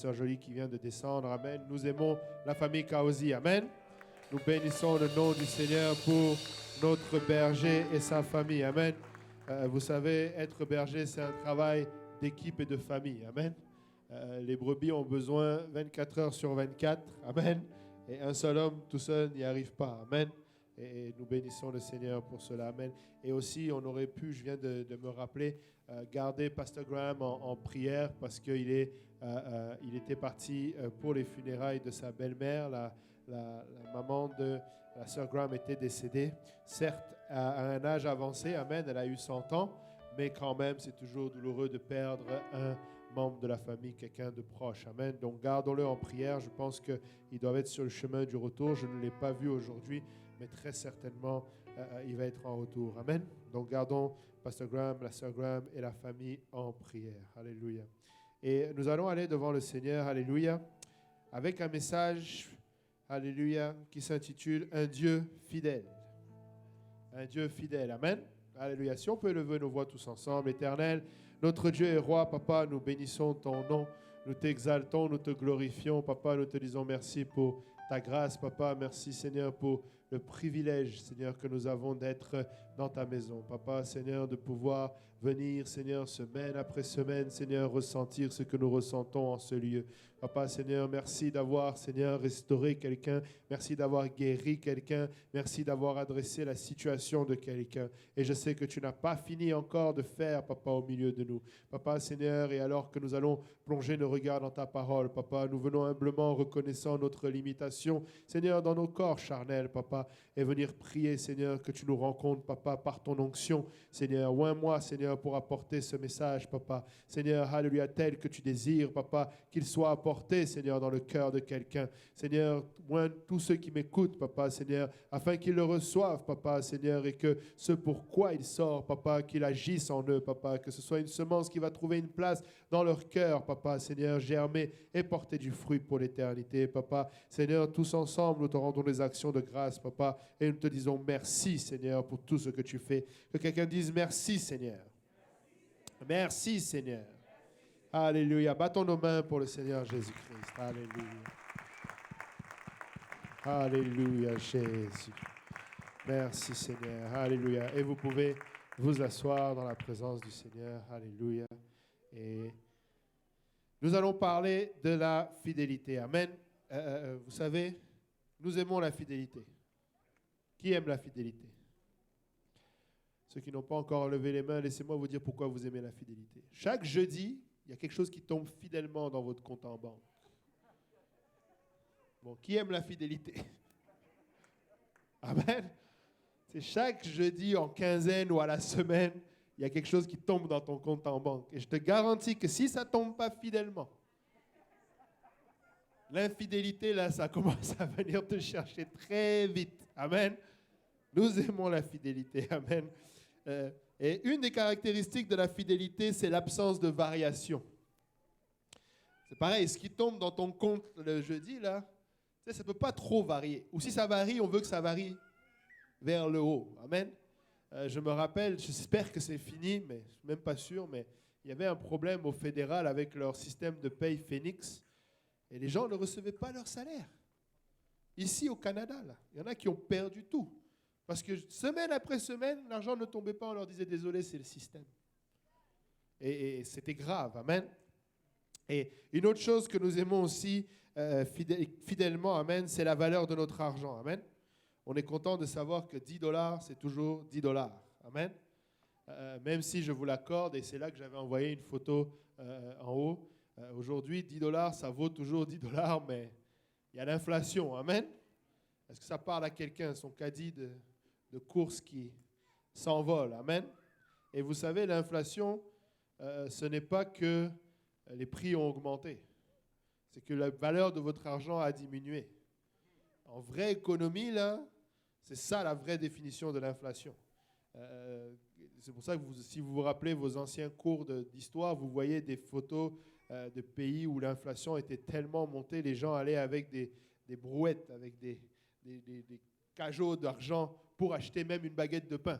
Pasteur Joly qui vient de descendre. Amen. Nous aimons la famille Kaosi. Amen. Nous bénissons le nom du Seigneur pour notre berger et sa famille. Amen. Vous savez, être berger, c'est un travail d'équipe et de famille. Amen. Les brebis ont besoin 24 heures sur 24. Amen. Et un seul homme tout seul n'y arrive pas. Amen. Et nous bénissons le Seigneur pour cela. Amen. Et aussi, on aurait pu, je viens de me rappeler, garder Pasteur Graham en prière parce qu'il il était parti pour les funérailles de sa belle-mère. La maman de la sœur Graham était décédée. Certes, à un âge avancé, amen, elle a eu 100 ans, mais quand même, c'est toujours douloureux de perdre un membre de la famille, quelqu'un de proche. Amen. Donc, gardons-le en prière. Je pense qu'ils doivent être sur le chemin du retour. Je ne l'ai pas vu aujourd'hui, mais très certainement, il va être en retour. Amen. Donc, gardons Pasteur Graham, la sœur Graham et la famille en prière. Alléluia. Et nous allons aller devant le Seigneur, alléluia, avec un message, alléluia, qui s'intitule « Un Dieu fidèle ». Un Dieu fidèle. Amen. Alléluia. Si on peut lever nos voix tous ensemble. Éternel, notre Dieu et roi, Papa, nous bénissons ton nom. Nous t'exaltons, nous te glorifions. Papa, nous te disons merci pour ta grâce. Papa, merci Seigneur pour le privilège, Seigneur, que nous avons d'être dans ta maison. Papa, Seigneur, de pouvoir venir, Seigneur, semaine après semaine, Seigneur, ressentir ce que nous ressentons en ce lieu. Papa, Seigneur, merci d'avoir, Seigneur, restauré quelqu'un. Merci d'avoir guéri quelqu'un. Merci d'avoir adressé la situation de quelqu'un. Et je sais que tu n'as pas fini encore de faire, Papa, au milieu de nous. Papa, Seigneur, et alors que nous allons plonger nos regards dans ta parole, Papa, nous venons humblement reconnaissant notre limitation, Seigneur, dans nos corps charnels, Papa, et venir prier, Seigneur, que tu nous rencontres, Papa, par ton onction, Seigneur. Oins-moi, Seigneur, pour apporter ce message, Papa. Seigneur, alléluia, tel que tu désires, Papa, qu'il soit apporté, Seigneur, dans le cœur de quelqu'un. Seigneur, oins tous ceux qui m'écoutent, Papa, Seigneur, afin qu'ils le reçoivent, Papa, Seigneur, et que ce pourquoi il sort, Papa, qu'il agisse en eux, Papa, que ce soit une semence qui va trouver une place dans leur cœur, Papa, Seigneur, germer et porter du fruit pour l'éternité, Papa. Seigneur, tous ensemble, nous te rendons des actions de grâce, Papa, et nous te disons merci, Seigneur, pour tout ce que tu fais. Que quelqu'un dise merci, Seigneur. Merci, Seigneur. Alléluia. Battons nos mains pour le Seigneur Jésus-Christ. Alléluia. Alléluia, Jésus. Merci, Seigneur. Alléluia. Et vous pouvez vous asseoir dans la présence du Seigneur. Alléluia. Et nous allons parler de la fidélité. Amen. Vous savez, nous aimons la fidélité. Qui aime la fidélité? Ceux qui n'ont pas encore levé les mains, laissez-moi vous dire pourquoi vous aimez la fidélité. Chaque jeudi, il y a quelque chose qui tombe fidèlement dans votre compte en banque. Bon, qui aime la fidélité? Amen. C'est chaque jeudi en quinzaine ou à la semaine, il y a quelque chose qui tombe dans ton compte en banque. Et je te garantis que si ça ne tombe pas fidèlement, l'infidélité, là, ça commence à venir te chercher très vite. Amen. Nous aimons la fidélité. Amen. Et une des caractéristiques de la fidélité, c'est l'absence de variation. C'est pareil, ce qui tombe dans ton compte le jeudi, là, ça ne peut pas trop varier. Ou si ça varie, on veut que ça varie vers le haut. Amen. Je me rappelle, j'espère que c'est fini, mais je ne suis même pas sûr, mais il y avait un problème au fédéral avec leur système de paye Phoenix, et les gens ne recevaient pas leur salaire. Ici, au Canada, là, il y en a qui ont perdu tout. Parce que semaine après semaine, l'argent ne tombait pas, on leur disait « Désolé, c'est le système ». Et c'était grave, amen. Et une autre chose que nous aimons aussi fidèlement, amen, c'est la valeur de notre argent, amen. On est content de savoir que 10 $, c'est toujours 10 $, amen. Même si je vous l'accorde, et c'est là que j'avais envoyé une photo en haut, aujourd'hui, 10 $, ça vaut toujours 10 $, mais il y a l'inflation, amen. Est-ce que ça parle à quelqu'un, son caddie de course qui s'envole, amen. Et vous savez, l'inflation, ce n'est pas que les prix ont augmenté, c'est que la valeur de votre argent a diminué. En vraie économie, là, c'est ça la vraie définition de l'inflation. C'est pour ça que si vous vous rappelez vos anciens cours d'histoire, vous voyez des photos de pays où l'inflation était tellement montée, les gens allaient avec des brouettes, avec des cajots d'argent pour acheter même une baguette de pain.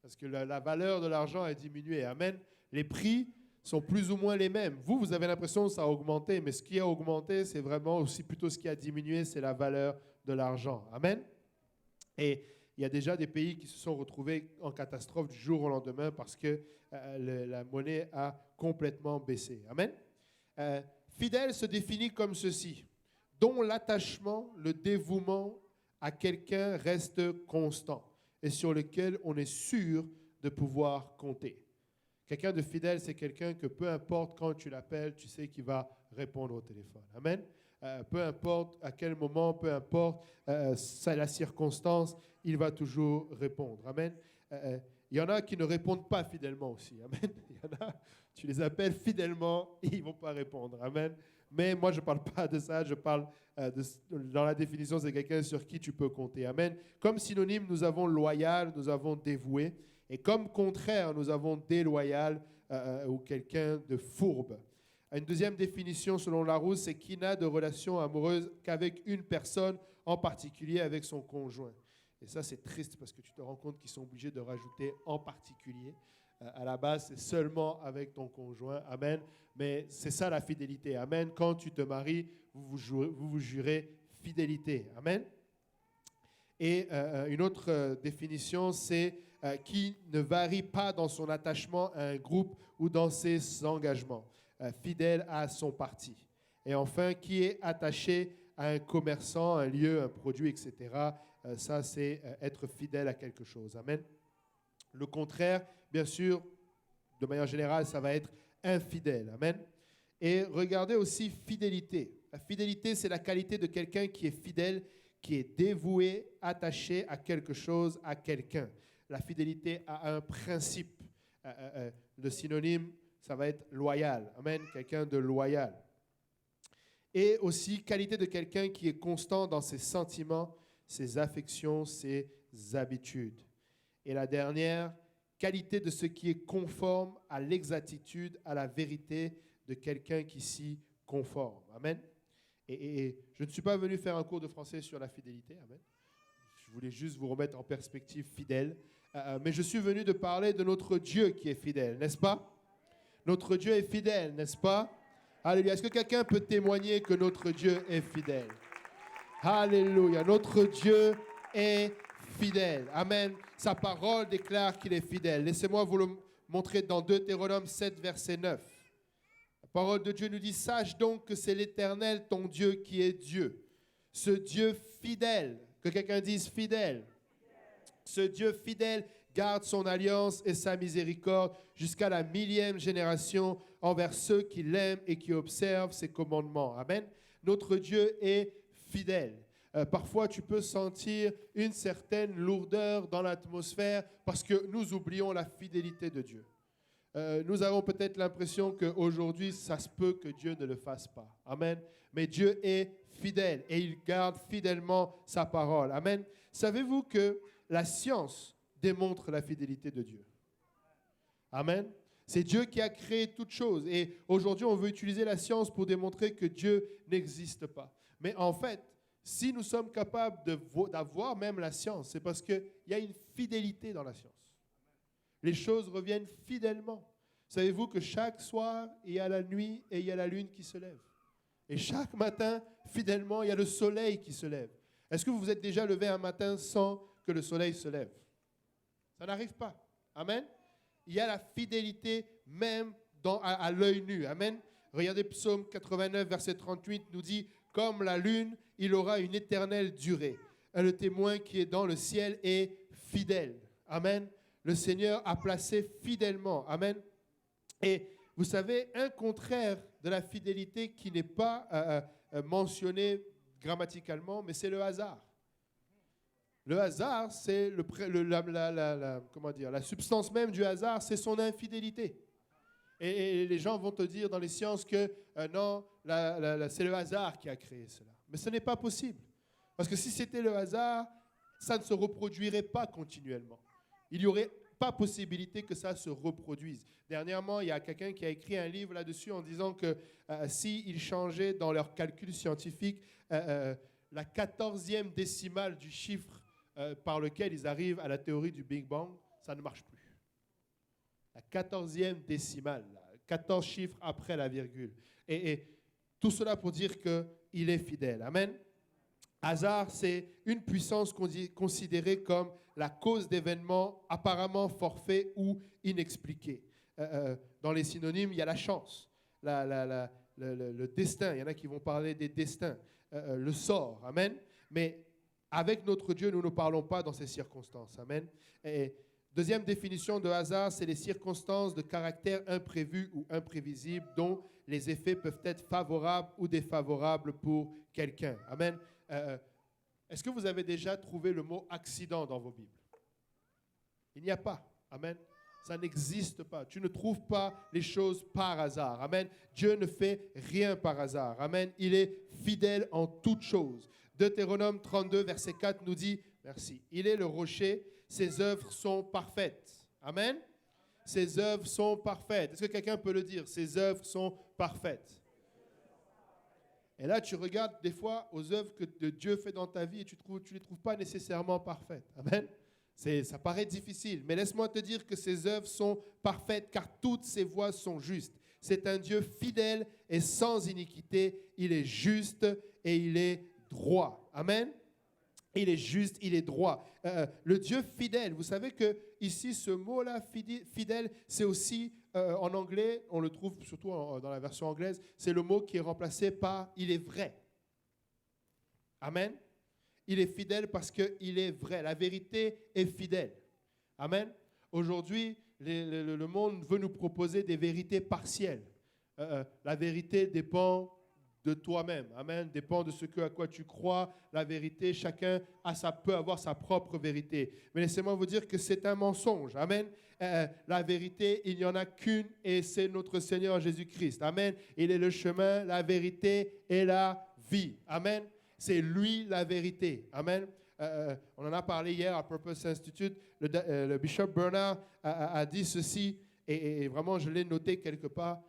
Parce que la valeur de l'argent a diminué. Amen. Les prix sont plus ou moins les mêmes. Vous avez l'impression que ça a augmenté, mais ce qui a augmenté, c'est vraiment aussi plutôt ce qui a diminué, c'est la valeur de l'argent. Amen. Et il y a déjà des pays qui se sont retrouvés en catastrophe du jour au lendemain parce que la monnaie a complètement baissé. Amen. Fidèle se définit comme ceci, dont l'attachement, le dévouement à quelqu'un reste constant et sur lequel on est sûr de pouvoir compter. Quelqu'un de fidèle, c'est quelqu'un que peu importe quand tu l'appelles, tu sais qu'il va répondre au téléphone. Amen. Peu importe à quel moment, peu importe la circonstance, il va toujours répondre. Amen. Il y en a qui ne répondent pas fidèlement aussi. Amen. Il y en a, tu les appelles fidèlement et ils ne vont pas répondre. Amen. Mais moi, je ne parle pas de ça. Je parle, dans la définition, c'est quelqu'un sur qui tu peux compter. Amen. Comme synonyme, nous avons loyal, nous avons dévoué. Et comme contraire, nous avons déloyal ou quelqu'un de fourbe. Une deuxième définition selon Larousse, c'est qui n'a de relation amoureuse qu'avec une personne, en particulier avec son conjoint. Et ça, c'est triste parce que tu te rends compte qu'ils sont obligés de rajouter en particulier. À la base, c'est seulement avec ton conjoint. Amen. Mais c'est ça la fidélité. Amen. Quand tu te maries, vous vous jurez fidélité. Amen. Et une autre définition, c'est qui ne varie pas dans son attachement à un groupe ou dans ses engagements, fidèle à son parti. Et enfin, qui est attaché à un commerçant, un lieu, un produit, etc. Ça, c'est être fidèle à quelque chose. Amen. Le contraire, bien sûr, de manière générale, ça va être infidèle. Amen. Et regardez aussi fidélité. La fidélité, c'est la qualité de quelqu'un qui est fidèle, qui est dévoué, attaché à quelque chose, à quelqu'un. La fidélité a un principe. Le synonyme, ça va être loyal. Amen. Quelqu'un de loyal. Et aussi qualité de quelqu'un qui est constant dans ses sentiments, ses affections, ses habitudes. Et la dernière, qualité de ce qui est conforme à l'exactitude, à la vérité de quelqu'un qui s'y conforme. Amen. Et je ne suis pas venu faire un cours de français sur la fidélité. Amen. Je voulais juste vous remettre en perspective fidèle. Mais je suis venu de parler de notre Dieu qui est fidèle, n'est-ce pas? Notre Dieu est fidèle, n'est-ce pas? Alléluia. Est-ce que quelqu'un peut témoigner que notre Dieu est fidèle? Alléluia. Notre Dieu est fidèle. Amen. Sa parole déclare qu'il est fidèle. Laissez-moi vous le montrer dans Deutéronome 7, verset 9. La parole de Dieu nous dit, sache donc que c'est l'Éternel, ton Dieu, qui est Dieu. Ce Dieu fidèle, que quelqu'un dise fidèle. Ce Dieu fidèle garde son alliance et sa miséricorde jusqu'à la 1000e génération envers ceux qui l'aiment et qui observent ses commandements. Amen. Notre Dieu est fidèle. Parfois, tu peux sentir une certaine lourdeur dans l'atmosphère parce que nous oublions la fidélité de Dieu. Nous avons peut-être l'impression qu'aujourd'hui, ça se peut que Dieu ne le fasse pas. Amen. Mais Dieu est fidèle et il garde fidèlement sa parole. Amen. Savez-vous que la science démontre la fidélité de Dieu? Amen. C'est Dieu qui a créé toutes choses. Et aujourd'hui, on veut utiliser la science pour démontrer que Dieu n'existe pas. Mais en fait, si nous sommes capables d'avoir même la science, c'est parce qu'il y a une fidélité dans la science. Les choses reviennent fidèlement. Savez-vous que chaque soir, il y a la nuit et il y a la lune qui se lève. Et chaque matin, fidèlement, il y a le soleil qui se lève. Est-ce que vous vous êtes déjà levé un matin sans que le soleil se lève? Ça n'arrive pas. Amen. Il y a la fidélité même à l'œil nu. Amen. Regardez Psaume 89, verset 38, nous dit « Comme la lune, il aura une éternelle durée. Le témoin qui est dans le ciel est fidèle. » Amen. Le Seigneur a placé fidèlement. Amen. Et vous savez, un contraire de la fidélité qui n'est pas mentionné grammaticalement, mais c'est le hasard. Le hasard, c'est la substance même du hasard, c'est son infidélité. Et les gens vont te dire dans les sciences que non, c'est le hasard qui a créé cela. Mais ce n'est pas possible. Parce que si c'était le hasard, ça ne se reproduirait pas continuellement. Il n'y aurait pas possibilité que ça se reproduise. Dernièrement, il y a quelqu'un qui a écrit un livre là-dessus en disant que s'ils changeaient dans leurs calculs scientifiques la 14e décimale du chiffre par lequel ils arrivent à la théorie du Big Bang, ça ne marche plus. La 14e décimale, 14 chiffres après la virgule. Et tout cela pour dire qu'il est fidèle. Amen. Hasard, c'est une puissance considérée comme la cause d'événements apparemment forfaits ou inexpliqués. Dans les synonymes, il y a la chance, le destin. Il y en a qui vont parler des destins, le sort. Amen. Mais avec notre Dieu, nous ne parlons pas dans ces circonstances. Amen. Et deuxième définition de hasard, c'est les circonstances de caractère imprévu ou imprévisible dont les effets peuvent être favorables ou défavorables pour quelqu'un. Amen. Est-ce que vous avez déjà trouvé le mot accident dans vos Bibles? Il n'y a pas. Amen. Ça n'existe pas. Tu ne trouves pas les choses par hasard. Amen. Dieu ne fait rien par hasard. Amen. Il est fidèle en toutes choses. Deutéronome 32, verset 4 nous dit, merci, il est le rocher, ses œuvres sont parfaites. Amen. Ses œuvres sont parfaites. Est-ce que quelqu'un peut le dire? Ses œuvres sont parfaites. Et là, tu regardes des fois aux œuvres que Dieu fait dans ta vie et tu ne les trouves pas nécessairement parfaites. Amen. Ça paraît difficile, mais laisse-moi te dire que ses œuvres sont parfaites car toutes ses voies sont justes. C'est un Dieu fidèle et sans iniquité. Il est juste et il est droit. Amen. Il est juste, il est droit. Le Dieu fidèle, vous savez que ici, ce mot-là, fidèle, c'est aussi, en anglais, on le trouve surtout dans la version anglaise, c'est le mot qui est remplacé par « il est vrai ». Amen. Il est fidèle parce qu'il est vrai. La vérité est fidèle. Amen. Aujourd'hui, le monde veut nous proposer des vérités partielles. La vérité dépend de toi-même. Amen. Dépend de ce à quoi tu crois. La vérité, chacun peut avoir sa propre vérité. Mais laissez-moi vous dire que c'est un mensonge. Amen. La vérité, il n'y en a qu'une et c'est notre Seigneur Jésus-Christ. Amen. Il est le chemin, la vérité et la vie. Amen. C'est lui la vérité. Amen. On en a parlé hier à Purpose Institute. Le Bishop Bernard a dit ceci et vraiment je l'ai noté quelque part.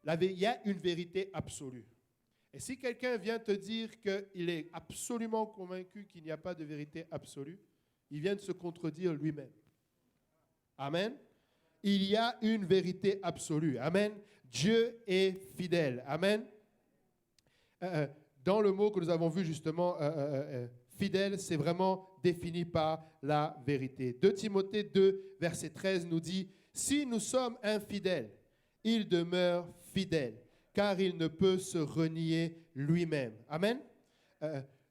Il y a une vérité absolue. Et si quelqu'un vient te dire qu'il est absolument convaincu qu'il n'y a pas de vérité absolue, il vient de se contredire lui-même. Amen. Il y a une vérité absolue. Amen. Dieu est fidèle. Amen. Dans le mot que nous avons vu justement, fidèle, c'est vraiment défini par la vérité. 2 Timothée 2, verset 13 nous dit, « Si nous sommes infidèles, il demeure fidèle, car il ne peut se renier lui-même. » Amen.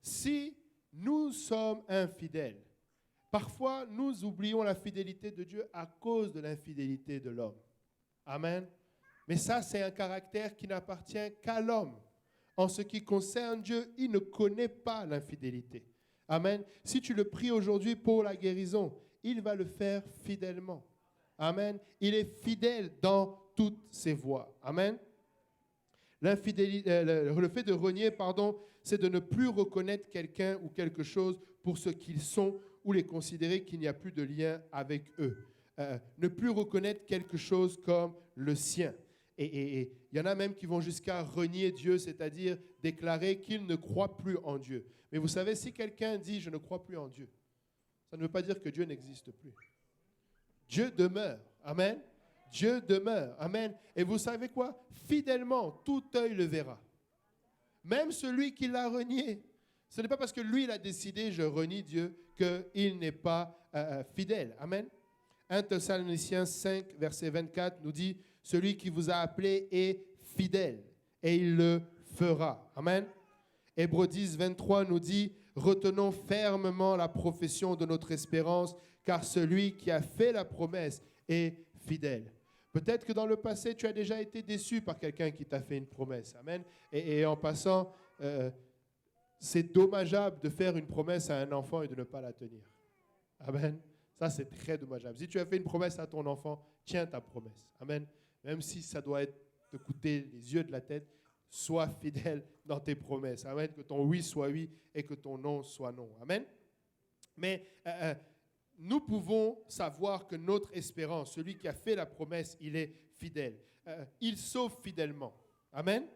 Si nous sommes infidèles, parfois nous oublions la fidélité de Dieu à cause de l'infidélité de l'homme. Amen. Mais ça, c'est un caractère qui n'appartient qu'à l'homme. En ce qui concerne Dieu, il ne connaît pas l'infidélité. Amen. Si tu le pries aujourd'hui pour la guérison, il va le faire fidèlement. Amen. Il est fidèle dans toutes ses voies. Amen. L'infidélité, le fait de renier, c'est de ne plus reconnaître quelqu'un ou quelque chose pour ce qu'ils sont ou les considérer qu'il n'y a plus de lien avec eux. Ne plus reconnaître quelque chose comme le sien. Et il y en a même qui vont jusqu'à renier Dieu, c'est-à-dire déclarer qu'ils ne croient plus en Dieu. Mais vous savez, si quelqu'un dit « je ne crois plus en Dieu », ça ne veut pas dire que Dieu n'existe plus. Dieu demeure. Amen. Dieu demeure. Amen. Et vous savez quoi? Fidèlement, tout œil le verra. Même celui qui l'a renié. Ce n'est pas parce que lui, il a décidé « je renie Dieu » qu'il n'est pas fidèle. Amen. 1 Thessaloniciens 5, verset 24 nous dit « Celui qui vous a appelé est fidèle et il le fera. » Amen. Hébreux 10, 23 nous dit « Retenons fermement la profession de notre espérance, car celui qui a fait la promesse est fidèle. » Peut-être que dans le passé, tu as déjà été déçu par quelqu'un qui t'a fait une promesse. Amen. Et en passant, c'est dommageable de faire une promesse à un enfant et de ne pas la tenir. Amen. Ça, c'est très dommageable. Si tu as fait une promesse à ton enfant, tiens ta promesse. Amen. Même si ça doit te coûter les yeux de la tête, sois fidèle dans tes promesses. Amen. Que ton oui soit oui et que ton non soit non. Amen. Mais nous pouvons savoir que notre espérance, celui qui a fait la promesse, il est fidèle. Il sauve fidèlement. Amen.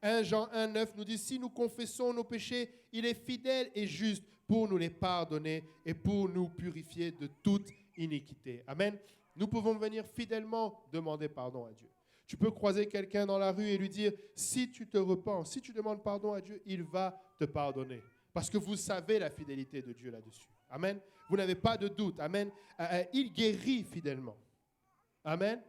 1 Jean 1, 9 nous dit, si nous confessons nos péchés, il est fidèle et juste pour nous les pardonner et pour nous purifier de toute iniquité. Amen. Nous pouvons venir fidèlement demander pardon à Dieu. Tu peux croiser quelqu'un dans la rue et lui dire, si tu te repens, si tu demandes pardon à Dieu, il va te pardonner. Parce que vous savez la fidélité de Dieu là-dessus. Amen. Vous n'avez pas de doute. Amen. Il guérit fidèlement. Amen.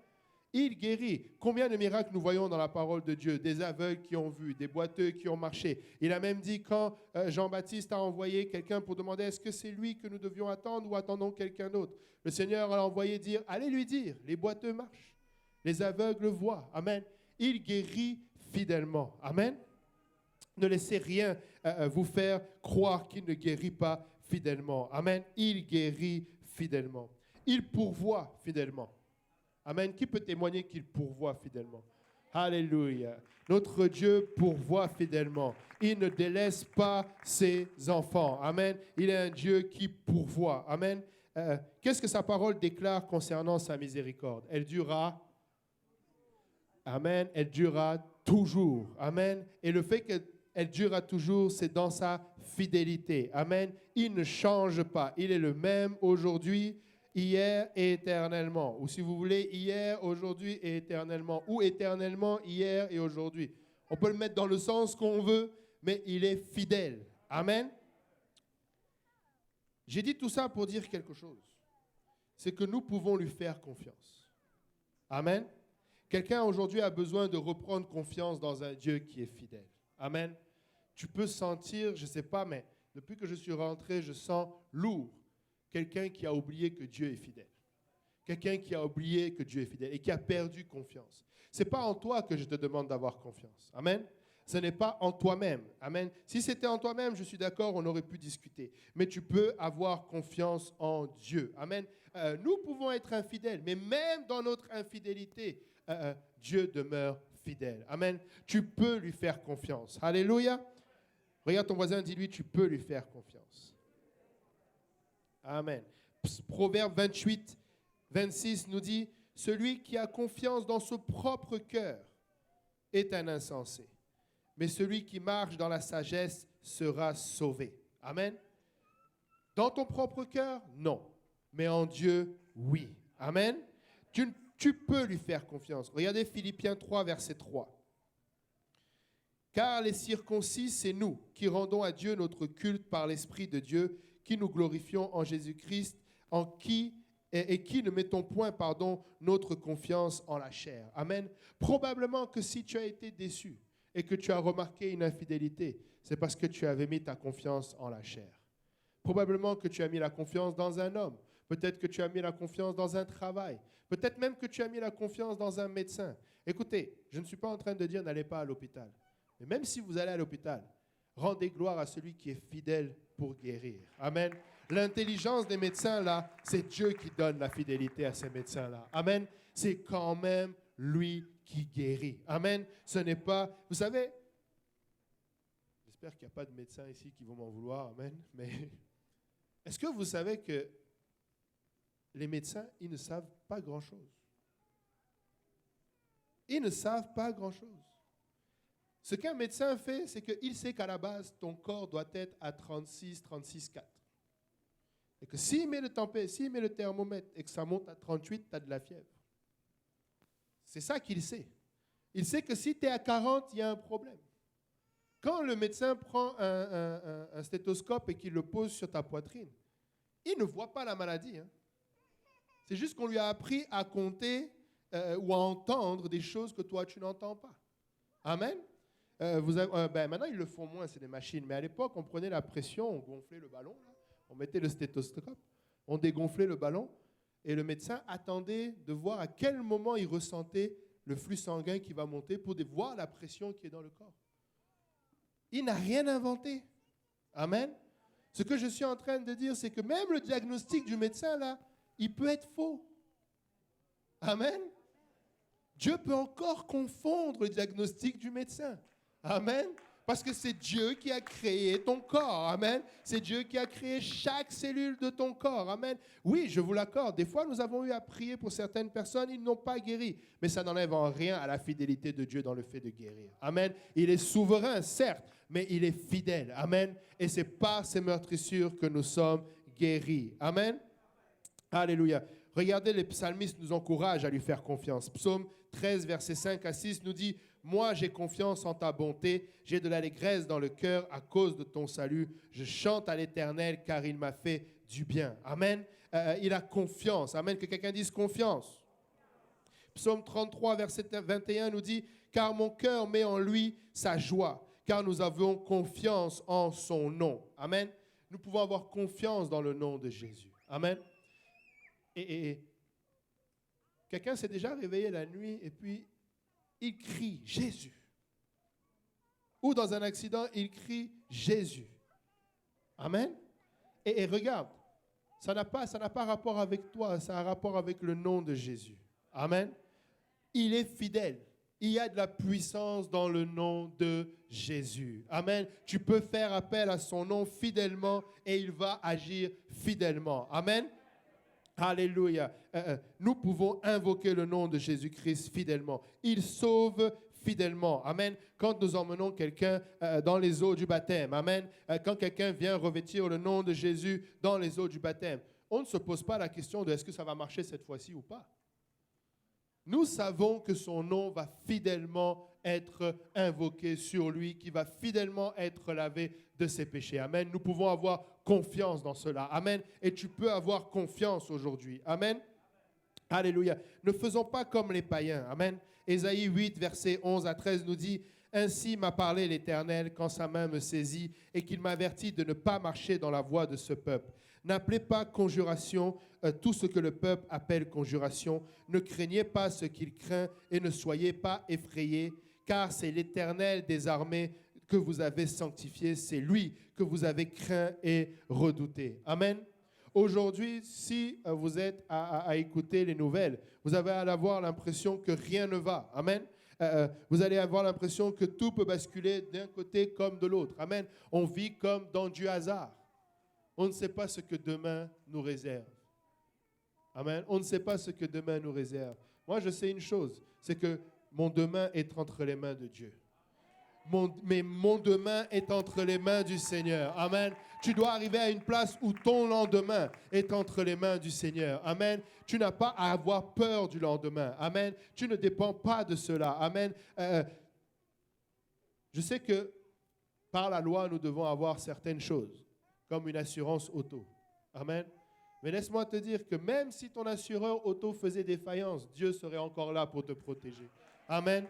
Il guérit. Combien de miracles nous voyons dans la parole de Dieu? Des aveugles qui ont vu, des boiteux qui ont marché. Il a même dit quand Jean-Baptiste a envoyé quelqu'un pour demander est-ce que c'est lui que nous devions attendre ou attendons quelqu'un d'autre? Le Seigneur a envoyé dire, allez lui dire, les boiteux marchent, les aveugles voient. Amen. Il guérit fidèlement. Amen. Ne laissez rien vous faire croire qu'il ne guérit pas fidèlement. Amen. Il guérit fidèlement. Il pourvoit fidèlement. Amen. Qui peut témoigner qu'il pourvoit fidèlement? Alléluia. Notre Dieu pourvoit fidèlement. Il ne délaisse pas ses enfants. Amen. Il est un Dieu qui pourvoit. Amen. Qu'est-ce que sa parole déclare concernant sa miséricorde? Elle durera. Amen. Elle durera toujours. Amen. Et le fait qu'elle durera toujours, c'est dans sa fidélité. Amen. Il ne change pas. Il est le même aujourd'hui, hier et éternellement. Ou si vous voulez, hier, aujourd'hui et éternellement. Ou éternellement, hier et aujourd'hui. On peut le mettre dans le sens qu'on veut, mais il est fidèle. Amen. J'ai dit tout ça pour dire quelque chose. C'est que nous pouvons lui faire confiance. Amen. Quelqu'un aujourd'hui a besoin de reprendre confiance dans un Dieu qui est fidèle. Amen. Tu peux sentir, je ne sais pas, mais depuis que je suis rentré, je sens lourd. Quelqu'un qui a oublié que Dieu est fidèle. Quelqu'un qui a oublié que Dieu est fidèle et qui a perdu confiance. Ce n'est pas en toi que je te demande d'avoir confiance. Amen. Ce n'est pas en toi-même. Amen. Si c'était en toi-même, je suis d'accord, on aurait pu discuter. Mais tu peux avoir confiance en Dieu. Amen. Nous pouvons être infidèles, mais même dans notre infidélité, Dieu demeure fidèle. Amen. Tu peux lui faire confiance. Alléluia. Regarde ton voisin, dis-lui, tu peux lui faire confiance. Amen. Proverbe 28, 26 nous dit, « Celui qui a confiance dans son propre cœur est un insensé, mais celui qui marche dans la sagesse sera sauvé. » Amen. Dans ton propre cœur, non. Mais en Dieu, oui. Amen. Tu peux lui faire confiance. Regardez Philippiens 3, verset 3. « Car les circoncis, c'est nous qui rendons à Dieu notre culte par l'Esprit de Dieu, qui nous glorifions en Jésus-Christ, en qui ne mettons point, notre confiance en la chair. » Amen. Probablement que si tu as été déçu et que tu as remarqué une infidélité, c'est parce que tu avais mis ta confiance en la chair. Probablement que tu as mis la confiance dans un homme. Peut-être que tu as mis la confiance dans un travail. Peut-être même que tu as mis la confiance dans un médecin. Écoutez, je ne suis pas en train de dire n'allez pas à l'hôpital. Mais même si vous allez à l'hôpital, rendez gloire à celui qui est fidèle pour guérir. Amen. L'intelligence des médecins, là, c'est Dieu qui donne la fidélité à ces médecins-là. Amen. C'est quand même lui qui guérit. Amen. Ce n'est pas... Vous savez, j'espère qu'il n'y a pas de médecins ici qui vont m'en vouloir. Amen. Mais est-ce que vous savez que les médecins, ils ne savent pas grand-chose? Ils ne savent pas grand-chose. Ce qu'un médecin fait, c'est qu'il sait qu'à la base, ton corps doit être à 36, 36,4. Et que s'il met le thermomètre et que ça monte à 38, tu as de la fièvre. C'est ça qu'il sait. Il sait que si tu es à 40, il y a un problème. Quand le médecin prend un stéthoscope et qu'il le pose sur ta poitrine, il ne voit pas la maladie. Hein. C'est juste qu'on lui a appris à compter ou à entendre des choses que toi, tu n'entends pas. Amen. Maintenant, ils le font moins, c'est des machines. Mais à l'époque, on prenait la pression, on gonflait le ballon, là, on mettait le stéthoscope, on dégonflait le ballon, et le médecin attendait de voir à quel moment il ressentait le flux sanguin qui va monter pour voir la pression qui est dans le corps. Il n'a rien inventé. Amen. Ce que je suis en train de dire, c'est que même le diagnostic du médecin, là, il peut être faux. Amen. Dieu peut encore confondre le diagnostic du médecin. Amen. Parce que c'est Dieu qui a créé ton corps. Amen. C'est Dieu qui a créé chaque cellule de ton corps. Amen. Oui, je vous l'accorde. Des fois, nous avons eu à prier pour certaines personnes, ils n'ont pas guéri. Mais ça n'enlève en rien à la fidélité de Dieu dans le fait de guérir. Amen. Il est souverain, certes, mais il est fidèle. Amen. Et c'est par ces meurtrissures que nous sommes guéris. Amen. Alléluia. Regardez, les psalmistes nous encouragent à lui faire confiance. Psaume 13, versets 5 à 6 nous dit « Moi, j'ai confiance en ta bonté, j'ai de l'allégresse dans le cœur à cause de ton salut. Je chante à l'Éternel car il m'a fait du bien. » Amen. Il a confiance. Amen. Que quelqu'un dise confiance. Psaume 33, verset 21 nous dit « Car mon cœur met en lui sa joie, car nous avons confiance en son nom. » Amen. Nous pouvons avoir confiance dans le nom de Jésus. Amen. Et quelqu'un s'est déjà réveillé la nuit et puis il crie Jésus. Ou dans un accident, il crie Jésus. Amen. Et regarde, ça n'a pas rapport avec toi, ça a rapport avec le nom de Jésus. Amen. Il est fidèle. Il y a de la puissance dans le nom de Jésus. Amen. Tu peux faire appel à son nom fidèlement et il va agir fidèlement. Amen. Alléluia. Nous pouvons invoquer le nom de Jésus-Christ fidèlement. Il sauve fidèlement. Amen. Quand nous emmenons quelqu'un dans les eaux du baptême. Amen. Quand quelqu'un vient revêtir le nom de Jésus dans les eaux du baptême, on ne se pose pas la question de est-ce que ça va marcher cette fois-ci ou pas. Nous savons que son nom va fidèlement être invoqué sur lui, qui va fidèlement être lavé de ses péchés. Amen. Nous pouvons avoir confiance dans cela. Amen. Et tu peux avoir confiance aujourd'hui. Amen. Alléluia. Ne faisons pas comme les païens. Amen. Ésaïe 8, versets 11 à 13 nous dit « Ainsi m'a parlé l'Éternel quand sa main me saisit et qu'il m'avertit de ne pas marcher dans la voie de ce peuple. N'appelez pas conjuration tout ce que le peuple appelle conjuration. Ne craignez pas ce qu'il craint et ne soyez pas effrayés, car c'est l'Éternel des armées que vous avez sanctifié. C'est lui que vous avez craint et redouté. » Amen. Aujourd'hui, si vous êtes à écouter les nouvelles, vous allez avoir l'impression que rien ne va. Amen. Vous allez avoir l'impression que tout peut basculer d'un côté comme de l'autre. Amen. On vit comme dans du hasard. On ne sait pas ce que demain nous réserve. Amen. On ne sait pas ce que demain nous réserve. Moi, je sais une chose, c'est que mon demain est entre les mains de Dieu. Mais mon demain est entre les mains du Seigneur. Amen. Tu dois arriver à une place où ton lendemain est entre les mains du Seigneur. Amen. Tu n'as pas à avoir peur du lendemain. Amen. Tu ne dépends pas de cela. Amen. Je sais que par la loi, nous devons avoir certaines choses, comme une assurance auto. Amen. Mais laisse-moi te dire que même si ton assureur auto faisait défaillance, Dieu serait encore là pour te protéger. Amen.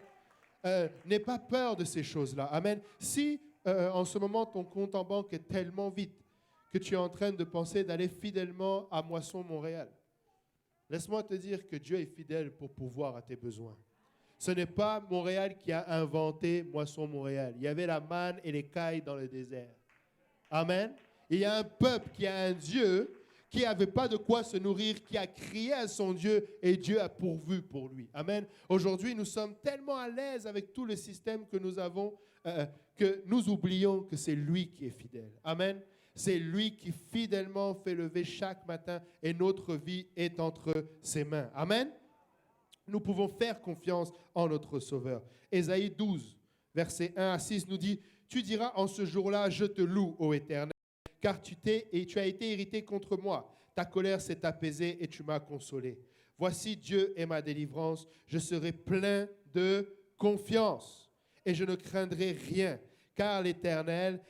N'aie pas peur de ces choses-là. Amen. Si en ce moment ton compte en banque est tellement vide que tu es en train de penser d'aller fidèlement à Moisson Montréal, laisse-moi te dire que Dieu est fidèle pour pourvoir à tes besoins. Ce n'est pas Montréal qui a inventé Moisson Montréal. Il y avait la manne et les cailles dans le désert. Amen. Il y a un peuple qui a un Dieu qui n'avait pas de quoi se nourrir, qui a crié à son Dieu et Dieu a pourvu pour lui. Amen. Aujourd'hui, nous sommes tellement à l'aise avec tout le système que nous avons que nous oublions que c'est lui qui est fidèle. Amen. C'est lui qui fidèlement fait lever chaque matin et notre vie est entre ses mains. Amen. Nous pouvons faire confiance en notre Sauveur. Ésaïe 12, versets 1 à 6 nous dit « Tu diras en ce jour-là, je te loue, ô Éternel, car tu as été irrité contre moi. Ta colère s'est apaisée et tu m'as consolé. Voici Dieu est ma délivrance. Je serai plein de confiance et je ne craindrai rien. Car l'Éternel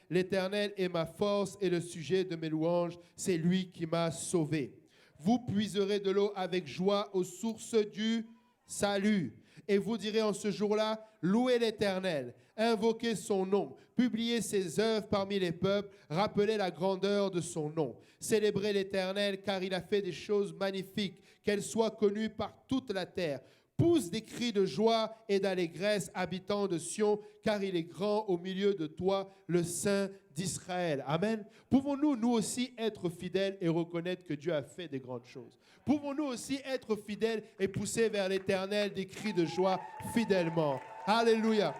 est ma force et le sujet de mes louanges. C'est lui qui m'a sauvé. Vous puiserez de l'eau avec joie aux sources du salut. Et vous direz en ce jour-là, louez l'Éternel, invoquez son nom, publiez ses œuvres parmi les peuples, rappelez la grandeur de son nom. Célébrez l'Éternel, car il a fait des choses magnifiques, qu'elles soient connues par toute la terre. Pousse des cris de joie et d'allégresse, habitants de Sion, car il est grand au milieu de toi, le Saint d'Israël. Amen. Pouvons-nous, nous aussi, être fidèles et reconnaître que Dieu a fait des grandes choses? Pouvons-nous aussi être fidèles et pousser vers l'Éternel des cris de joie fidèlement? Alléluia.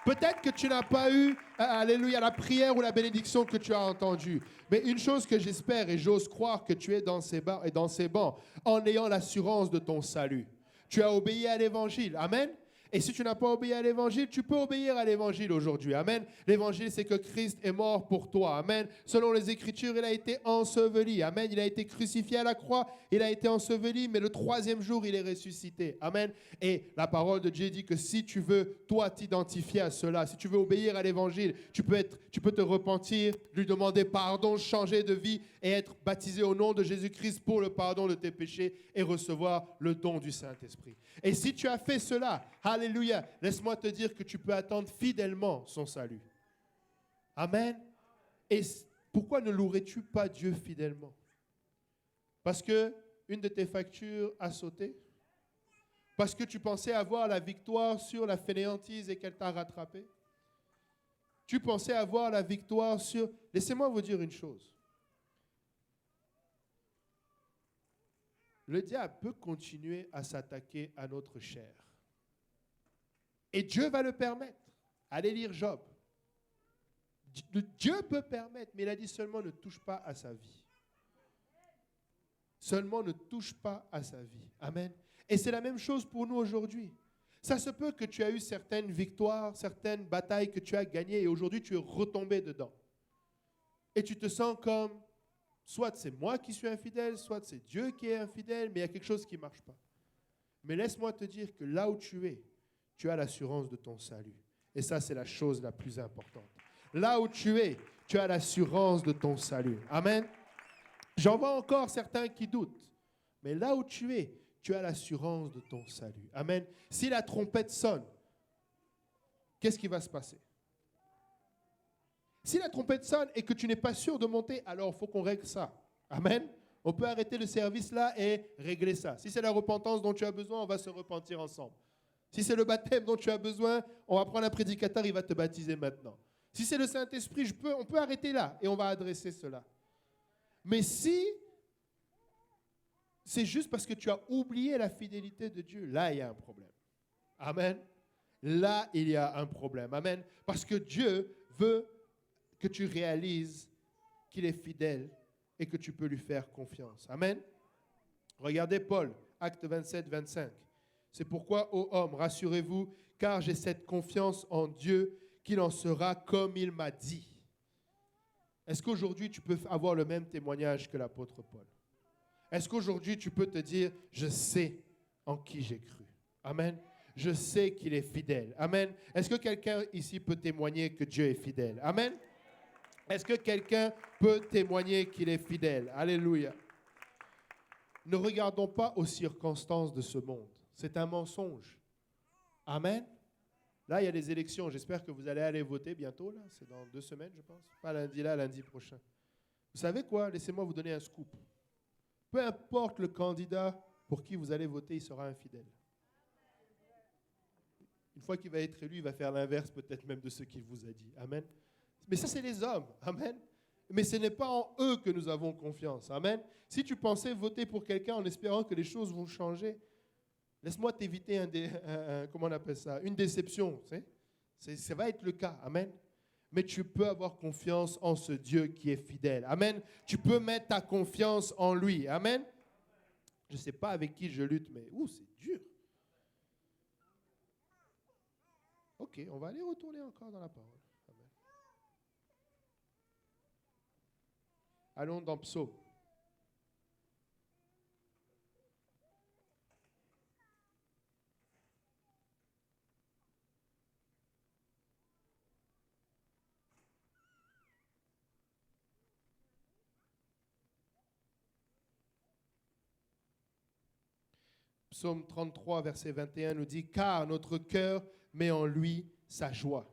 Peut-être que tu n'as pas eu, alléluia, la prière ou la bénédiction que tu as entendue. Mais une chose que j'espère et j'ose croire que tu es dans ces bancs en ayant l'assurance de ton salut. Tu as obéi à l'Évangile. Amen. Et si tu n'as pas obéi à l'évangile, tu peux obéir à l'évangile aujourd'hui. Amen. L'évangile, c'est que Christ est mort pour toi. Amen. Selon les Écritures, il a été enseveli. Amen. Il a été crucifié à la croix. Il a été enseveli, mais le troisième jour, il est ressuscité. Amen. Et la parole de Dieu dit que si tu veux, toi, t'identifier à cela, si tu veux obéir à l'évangile, tu peux te repentir, lui demander pardon, changer de vie et être baptisé au nom de Jésus-Christ pour le pardon de tes péchés et recevoir le don du Saint-Esprit. Et si tu as fait cela, alléluia, laisse-moi te dire que tu peux attendre fidèlement son salut. Amen. Et pourquoi ne louerais-tu pas Dieu fidèlement? Parce que une de tes factures a sauté? Parce que tu pensais avoir la victoire sur la fainéantise et qu'elle t'a rattrapé? Tu pensais avoir la victoire sur... Laissez-moi vous dire une chose. Le diable peut continuer à s'attaquer à notre chair. Et Dieu va le permettre. Allez lire Job. Dieu peut permettre, mais il a dit seulement ne touche pas à sa vie. Seulement ne touche pas à sa vie. Amen. Et c'est la même chose pour nous aujourd'hui. Ça se peut que tu as eu certaines victoires, certaines batailles que tu as gagnées et aujourd'hui tu es retombé dedans. Et tu te sens comme, soit c'est moi qui suis infidèle, soit c'est Dieu qui est infidèle, mais il y a quelque chose qui ne marche pas. Mais laisse-moi te dire que là où tu es, tu as l'assurance de ton salut. Et ça, c'est la chose la plus importante. Là où tu es, tu as l'assurance de ton salut. Amen. J'en vois encore certains qui doutent. Mais là où tu es, tu as l'assurance de ton salut. Amen. Si la trompette sonne, qu'est-ce qui va se passer? Si la trompette sonne et que tu n'es pas sûr de monter, alors il faut qu'on règle ça. Amen. On peut arrêter le service là et régler ça. Si c'est la repentance dont tu as besoin, on va se repentir ensemble. Si c'est le baptême dont tu as besoin, on va prendre un prédicateur, il va te baptiser maintenant. Si c'est le Saint-Esprit, on peut arrêter là et on va adresser cela. Mais si c'est juste parce que tu as oublié la fidélité de Dieu, là, il y a un problème. Amen. Là, il y a un problème. Amen. Parce que Dieu veut que tu réalises qu'il est fidèle et que tu peux lui faire confiance. Amen. Regardez Paul, acte 27, 25. C'est pourquoi, ô hommes, rassurez-vous, car j'ai cette confiance en Dieu qu'il en sera comme il m'a dit. Est-ce qu'aujourd'hui, tu peux avoir le même témoignage que l'apôtre Paul? Est-ce qu'aujourd'hui, tu peux te dire, je sais en qui j'ai cru? Amen. Je sais qu'il est fidèle. Amen. Est-ce que quelqu'un ici peut témoigner que Dieu est fidèle? Amen. Est-ce que quelqu'un peut témoigner qu'il est fidèle? Alléluia. Ne regardons pas aux circonstances de ce monde. C'est un mensonge. Amen. Là, il y a des élections. J'espère que vous allez aller voter bientôt. Là. C'est dans 2 semaines, je pense. Pas lundi là, lundi prochain. Vous savez quoi? Laissez-moi vous donner un scoop. Peu importe le candidat pour qui vous allez voter, il sera infidèle. Une fois qu'il va être élu, il va faire l'inverse peut-être même de ce qu'il vous a dit. Amen. Mais ça, c'est les hommes. Amen. Mais ce n'est pas en eux que nous avons confiance. Amen. Si tu pensais voter pour quelqu'un en espérant que les choses vont changer, laisse-moi t'éviter comment on appelle ça, une déception. Ça va être le cas. Amen. Mais tu peux avoir confiance en ce Dieu qui est fidèle. Amen. Tu peux mettre ta confiance en lui. Amen. Je ne sais pas avec qui je lutte, mais c'est dur. Ok, on va aller retourner encore dans la parole. Amen. Allons dans Psaume. Psaume 33, verset 21 nous dit « Car notre cœur met en lui sa joie. »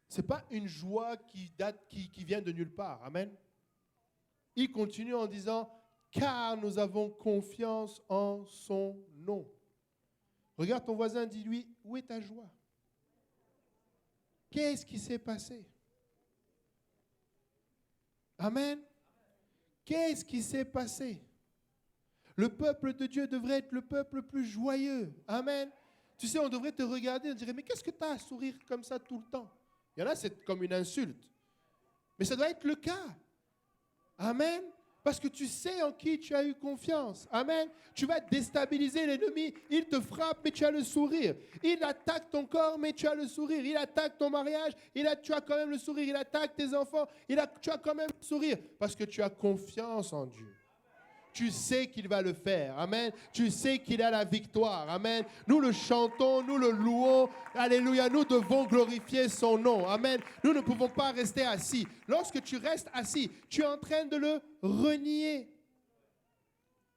Ce n'est pas une joie qui vient de nulle part. Amen. Il continue en disant « Car nous avons confiance en son nom. » Regarde ton voisin, dis-lui « Où est ta joie? Qu'est-ce qui s'est passé? » Amen. Qu'est-ce qui s'est passé? Le peuple de Dieu devrait être le peuple le plus joyeux. Amen. Tu sais, on devrait te regarder et on dirait, mais qu'est-ce que tu as à sourire comme ça tout le temps? Il y en a, c'est comme une insulte. Mais ça doit être le cas. Amen. Parce que tu sais en qui tu as eu confiance. Amen. Tu vas déstabiliser l'ennemi. Il te frappe, mais tu as le sourire. Il attaque ton corps, mais tu as le sourire. Il attaque ton mariage, tu as quand même le sourire. Il attaque tes enfants, tu as quand même le sourire. Parce que tu as confiance en Dieu. Tu sais qu'il va le faire. Amen. Tu sais qu'il a la victoire. Amen. Nous le chantons, nous le louons. Alléluia. Nous devons glorifier son nom. Amen. Nous ne pouvons pas rester assis. Lorsque tu restes assis, tu es en train de le renier.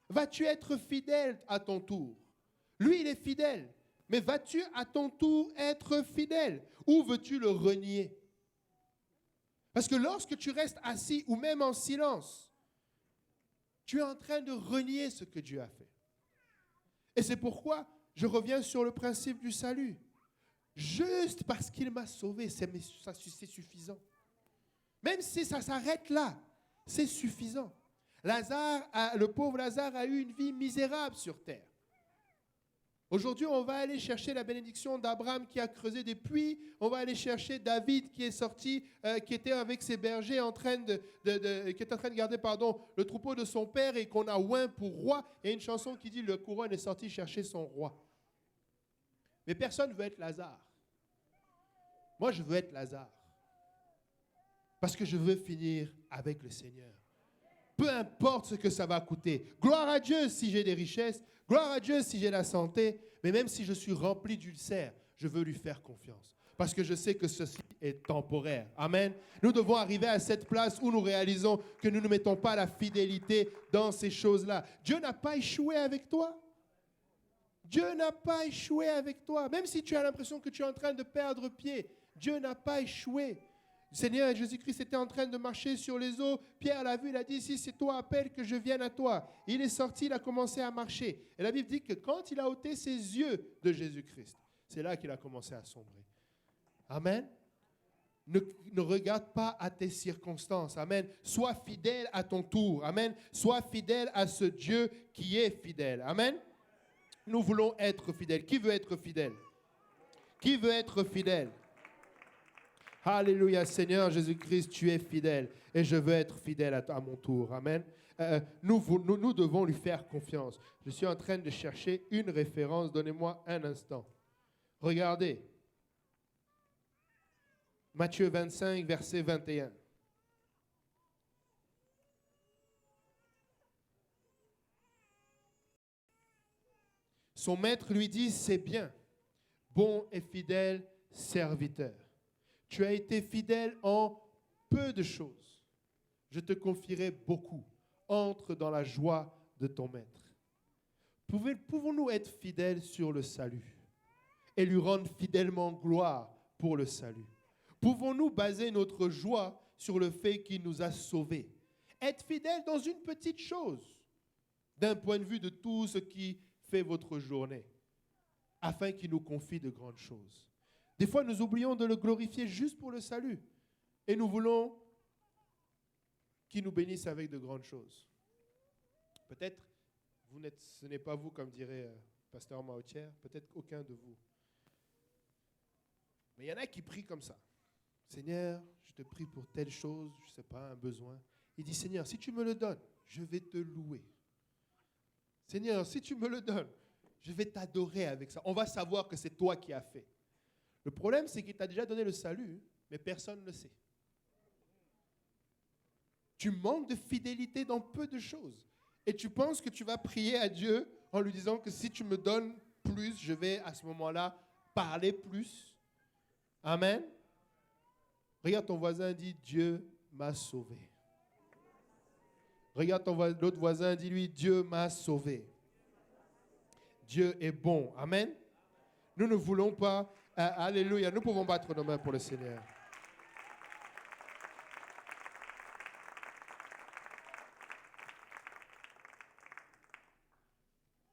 Vas-tu être fidèle à ton tour? Lui, il est fidèle. Mais vas-tu à ton tour être fidèle? Ou veux-tu le renier? Parce que lorsque tu restes assis ou même en silence, tu es en train de renier ce que Dieu a fait. Et c'est pourquoi je reviens sur le principe du salut. Juste parce qu'il m'a sauvé, c'est suffisant. Même si ça s'arrête là, c'est suffisant. Le pauvre Lazare a eu une vie misérable sur terre. Aujourd'hui, on va aller chercher la bénédiction d'Abraham qui a creusé des puits. On va aller chercher David qui est sorti, qui était avec ses bergers qui est en train de garder le troupeau de son père et qu'on a oint pour roi. Et une chanson qui dit « Le couronne est sorti chercher son roi ». Mais personne ne veut être Lazare. Moi, je veux être Lazare. Parce que je veux finir avec le Seigneur. Peu importe ce que ça va coûter. Gloire à Dieu si j'ai des richesses. Gloire à Dieu si j'ai la santé. Mais même si je suis rempli d'ulcères, je veux lui faire confiance. Parce que je sais que ceci est temporaire. Amen. Nous devons arriver à cette place où nous réalisons que nous ne mettons pas la fidélité dans ces choses-là. Dieu n'a pas échoué avec toi. Dieu n'a pas échoué avec toi. Même si tu as l'impression que tu es en train de perdre pied, Dieu n'a pas échoué. Le Seigneur Jésus-Christ était en train de marcher sur les eaux. Pierre l'a vu, il a dit, si c'est toi, appelle que je vienne à toi. Il est sorti, il a commencé à marcher. Et la Bible dit que quand il a ôté ses yeux de Jésus-Christ, c'est là qu'il a commencé à sombrer. Amen. Ne regarde pas à tes circonstances. Amen. Sois fidèle à ton tour. Amen. Sois fidèle à ce Dieu qui est fidèle. Amen. Nous voulons être fidèles. Qui veut être fidèle? Qui veut être fidèle? Alléluia, Seigneur Jésus-Christ, tu es fidèle et je veux être fidèle à mon tour. Amen. Nous devons lui faire confiance. Je suis en train de chercher une référence. Donnez-moi un instant. Regardez. Matthieu 25, verset 21. Son maître lui dit, c'est bien, bon et fidèle serviteur. Tu as été fidèle en peu de choses. Je te confierai beaucoup. Entre dans la joie de ton maître. Pouvons-nous être fidèles sur le salut et lui rendre fidèlement gloire pour le salut? Pouvons-nous baser notre joie sur le fait qu'il nous a sauvés? Être fidèle dans une petite chose, d'un point de vue de tout ce qui fait votre journée, afin qu'il nous confie de grandes choses. Des fois, nous oublions de le glorifier juste pour le salut. Et nous voulons qu'il nous bénisse avec de grandes choses. Peut-être, ce n'est pas vous, comme dirait Pasteur Mautière, peut-être aucun de vous. Mais il y en a qui prient comme ça. Seigneur, je te prie pour telle chose, je ne sais pas, un besoin. Il dit, Seigneur, si tu me le donnes, je vais te louer. Seigneur, si tu me le donnes, je vais t'adorer avec ça. On va savoir que c'est toi qui as fait. Le problème, c'est qu'il t'a déjà donné le salut, mais personne ne le sait. Tu manques de fidélité dans peu de choses. Et tu penses que tu vas prier à Dieu en lui disant que si tu me donnes plus, je vais à ce moment-là parler plus. Amen. Regarde ton voisin, dis, Dieu m'a sauvé. Regarde l'autre voisin, dis-lui, Dieu m'a sauvé. Dieu est bon. Amen. Nous ne voulons pas... alléluia. Nous pouvons battre nos mains pour le Seigneur.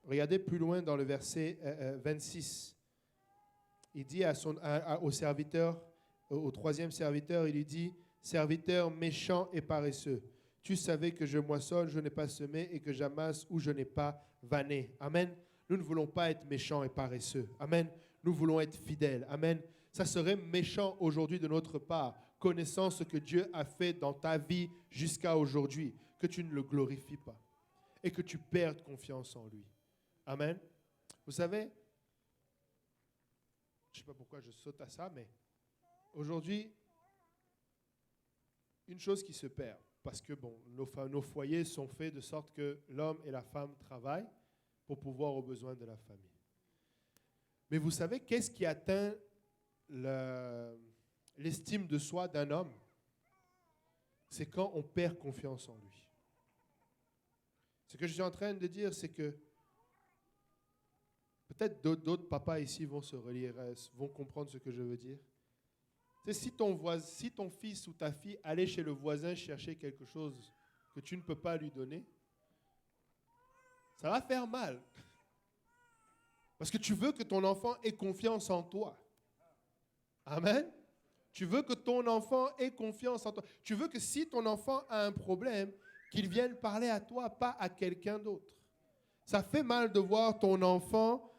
Regardez plus loin dans le verset 26. Il dit au serviteur, au troisième serviteur, il lui dit, « Serviteur méchant et paresseux, tu savais que je moissonne, je n'ai pas semé, et que j'amasse où je n'ai pas vanné. » Amen. Nous ne voulons pas être méchants et paresseux. Amen. Nous voulons être fidèles. Amen. Ça serait méchant aujourd'hui de notre part, connaissant ce que Dieu a fait dans ta vie jusqu'à aujourd'hui. que tu ne le glorifies pas et que tu perdes confiance en lui. Amen. Vous savez, je ne sais pas pourquoi je saute à ça, mais aujourd'hui, une chose qui se perd, parce que nos foyers sont faits de sorte que l'homme et la femme travaillent pour pouvoir aux besoins de la famille. Mais vous savez, qu'est-ce qui atteint l'estime de soi d'un homme? C'est quand on perd confiance en lui. Ce que je suis en train de dire, c'est que peut-être d'autres papas ici vont se relire, vont comprendre ce que je veux dire. C'est si ton fils ou ta fille allait chez le voisin chercher quelque chose que tu ne peux pas lui donner, ça va faire mal. Parce que tu veux que ton enfant ait confiance en toi. Amen. Tu veux que ton enfant ait confiance en toi. Tu veux que si ton enfant a un problème, qu'il vienne parler à toi, pas à quelqu'un d'autre. Ça fait mal de voir ton enfant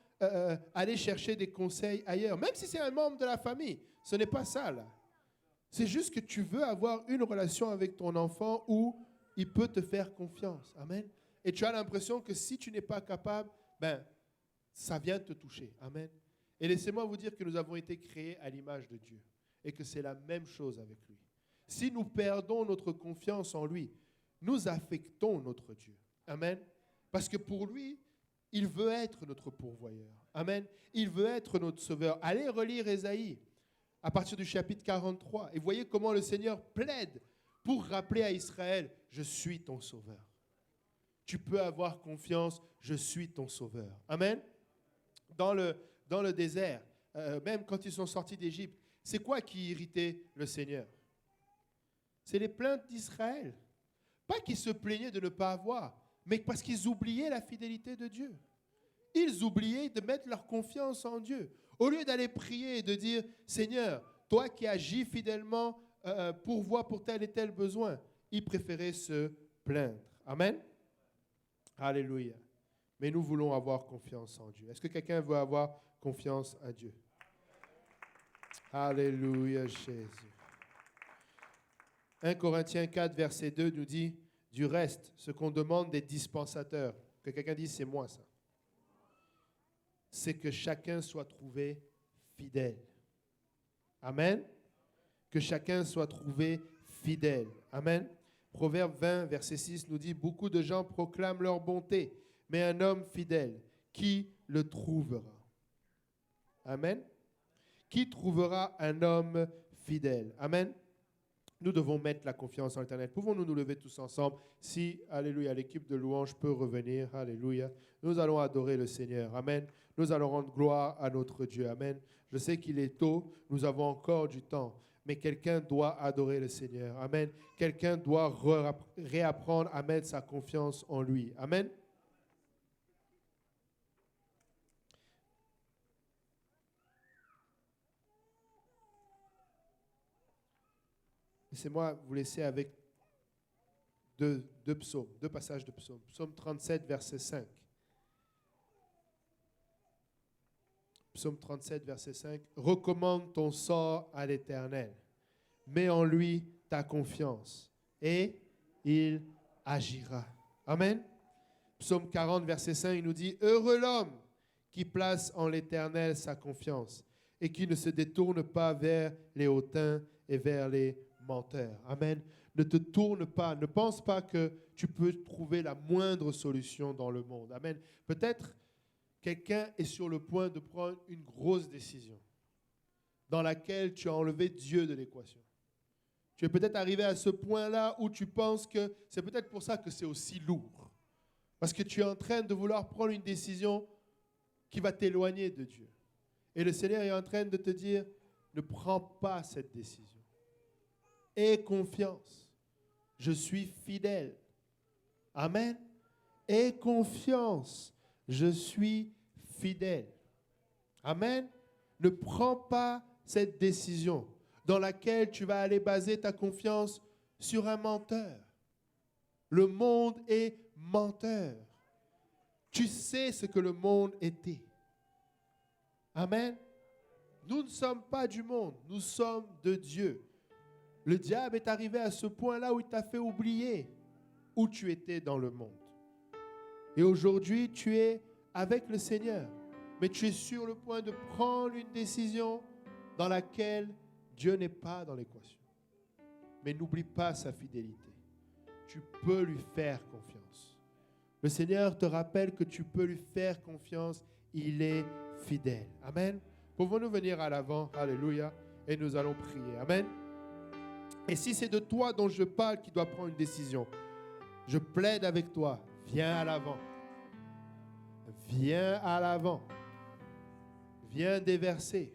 aller chercher des conseils ailleurs, même si c'est un membre de la famille. Ce n'est pas ça, là. C'est juste que tu veux avoir une relation avec ton enfant où il peut te faire confiance. Amen. Et tu as l'impression que si tu n'es pas capable, ça vient te toucher. Amen. Et laissez-moi vous dire que nous avons été créés à l'image de Dieu et que c'est la même chose avec lui. Si nous perdons notre confiance en lui, nous affectons notre Dieu. Amen. Parce que pour lui, il veut être notre pourvoyeur. Amen. Il veut être notre sauveur. Allez relire Ésaïe à partir du chapitre 43 et voyez comment le Seigneur plaide pour rappeler à Israël, je suis ton sauveur. Tu peux avoir confiance, je suis ton sauveur. Amen. Dans le désert, même quand ils sont sortis d'Égypte, c'est quoi qui irritait le Seigneur? C'est les plaintes d'Israël. Pas qu'ils se plaignaient de ne pas avoir, mais parce qu'ils oubliaient la fidélité de Dieu. Ils oubliaient de mettre leur confiance en Dieu. Au lieu d'aller prier et de dire, Seigneur, toi qui agis fidèlement, pourvois pour tel et tel besoin, ils préféraient se plaindre. Amen. Alléluia. Mais nous voulons avoir confiance en Dieu. Est-ce que quelqu'un veut avoir confiance en Dieu? Alléluia, Jésus. 1 Corinthiens 4, verset 2 nous dit, du reste, ce qu'on demande des dispensateurs, que quelqu'un dise, c'est moi ça, c'est que chacun soit trouvé fidèle. Amen. Que chacun soit trouvé fidèle. Amen. Proverbe 20, verset 6 nous dit, beaucoup de gens proclament leur bonté, mais un homme fidèle, qui le trouvera? Amen. Qui trouvera un homme fidèle? Amen. Nous devons mettre la confiance en l'Éternel. Pouvons-nous nous lever tous ensemble? Si, alléluia, l'équipe de louange peut revenir, alléluia, nous allons adorer le Seigneur. Amen. Nous allons rendre gloire à notre Dieu. Amen. Je sais qu'il est tôt, nous avons encore du temps, mais quelqu'un doit adorer le Seigneur. Amen. Quelqu'un doit réapprendre à mettre sa confiance en lui. Amen. Laissez-moi vous laisser avec deux psaumes, deux passages de psaumes. Psaume 37, verset 5. Psaume 37, verset 5. Recommande ton sort à l'Éternel. Mets en lui ta confiance et il agira. Amen. Psaume 40, verset 5, il nous dit, heureux l'homme qui place en l'Éternel sa confiance et qui ne se détourne pas vers les hautains et vers les menteurs. Amen. Ne te tourne pas, ne pense pas que tu peux trouver la moindre solution dans le monde. Amen. Peut-être quelqu'un est sur le point de prendre une grosse décision dans laquelle tu as enlevé Dieu de l'équation. Tu es peut-être arrivé à ce point-là où tu penses que c'est peut-être pour ça que c'est aussi lourd. Parce que tu es en train de vouloir prendre une décision qui va t'éloigner de Dieu. Et le Seigneur est en train de te dire, ne prends pas cette décision. Aie confiance. Je suis fidèle. Amen. Aie confiance. Je suis fidèle. Amen. Ne prends pas cette décision dans laquelle tu vas aller baser ta confiance sur un menteur. Le monde est menteur. Tu sais ce que le monde était. Amen. Nous ne sommes pas du monde, nous sommes de Dieu. Le diable est arrivé à ce point-là où il t'a fait oublier où tu étais dans le monde. Et aujourd'hui, tu es avec le Seigneur, mais tu es sur le point de prendre une décision dans laquelle Dieu n'est pas dans l'équation. Mais n'oublie pas sa fidélité. Tu peux lui faire confiance. Le Seigneur te rappelle que tu peux lui faire confiance. Il est fidèle. Amen. Pouvons-nous venir à l'avant? Alléluia. Et nous allons prier. Amen. Et si c'est de toi dont je parle qui dois prendre une décision, je plaide avec toi. Viens à l'avant. Viens à l'avant. Viens déverser.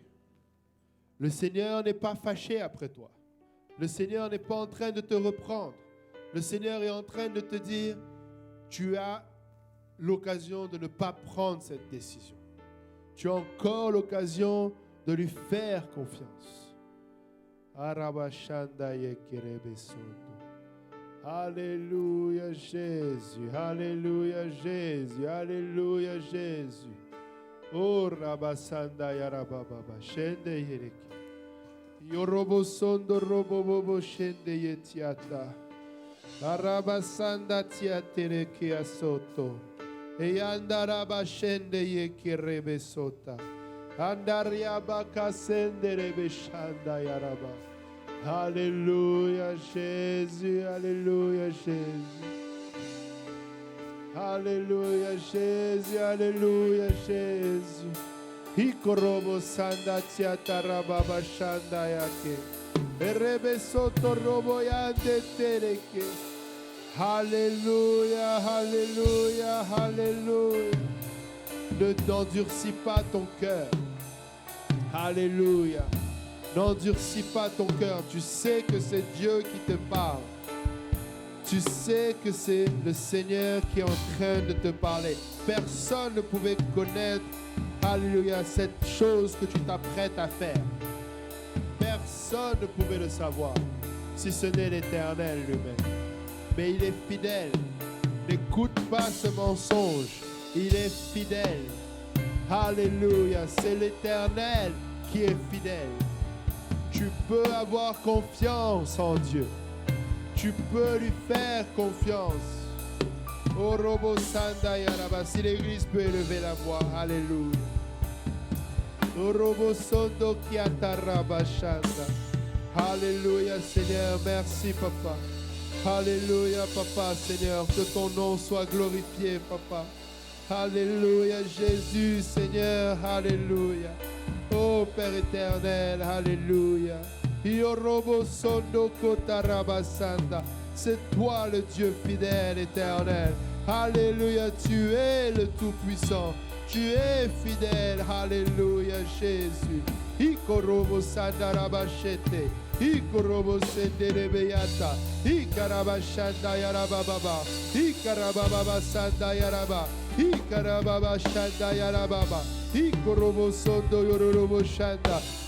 Le Seigneur n'est pas fâché après toi. Le Seigneur n'est pas en train de te reprendre. Le Seigneur est en train de te dire, tu as l'occasion de ne pas prendre cette décision. Tu as encore l'occasion de lui faire confiance. Alléluia Jésus, Alléluia Jésus, Alléluia Jésus. Oh Rabasanda Yarababa, Shende Yereke. Yorobo Sondo Robobo Shende Yetiata. Arabasanda Tiatereke Asoto. Eyandaraba Shende Yeke Rebesota. Andariaba Kasende Rebeshanda Yaraba. Alléluia Jésus, Alléluia Jésus. Alléluia Jésus, Alléluia Jésus. Hikorobo sanda tiata rababa shanda yake. Erebe soto robo yande tereke. Alléluia, Alléluia, Alléluia. Ne t'endurcis pas ton cœur. Alléluia. N'endurcis pas ton cœur. Tu sais que c'est Dieu qui te parle. Tu sais que c'est le Seigneur qui est en train de te parler. Personne ne pouvait connaître, alléluia, cette chose que tu t'apprêtes à faire. Personne ne pouvait le savoir, si ce n'est l'Éternel lui-même. Mais il est fidèle. N'écoute pas ce mensonge. Il est fidèle. Alléluia. C'est l'Éternel qui est fidèle. Tu peux avoir confiance en Dieu. Tu peux lui faire confiance. Oh Robo Sanda Yaraba. Si l'Église peut élever la voix. Alléluia. Oh Robo Sondo Kiataraba Shanda. Alléluia Seigneur. Merci Papa. Alléluia Papa Seigneur. Que ton nom soit glorifié Papa. Alléluia Jésus Seigneur. Alléluia. Oh Père éternel. Alléluia. C'est toi le Dieu fidèle, éternel. Alléluia, tu es le Tout-Puissant. Tu es fidèle, alléluia, Jésus. Ikorobo sandarabashete. Ikorobo senderebeyata. Ikarabashanda yarababa. Ikarababa sanda yaraba. Ikarababa shanda yarababa.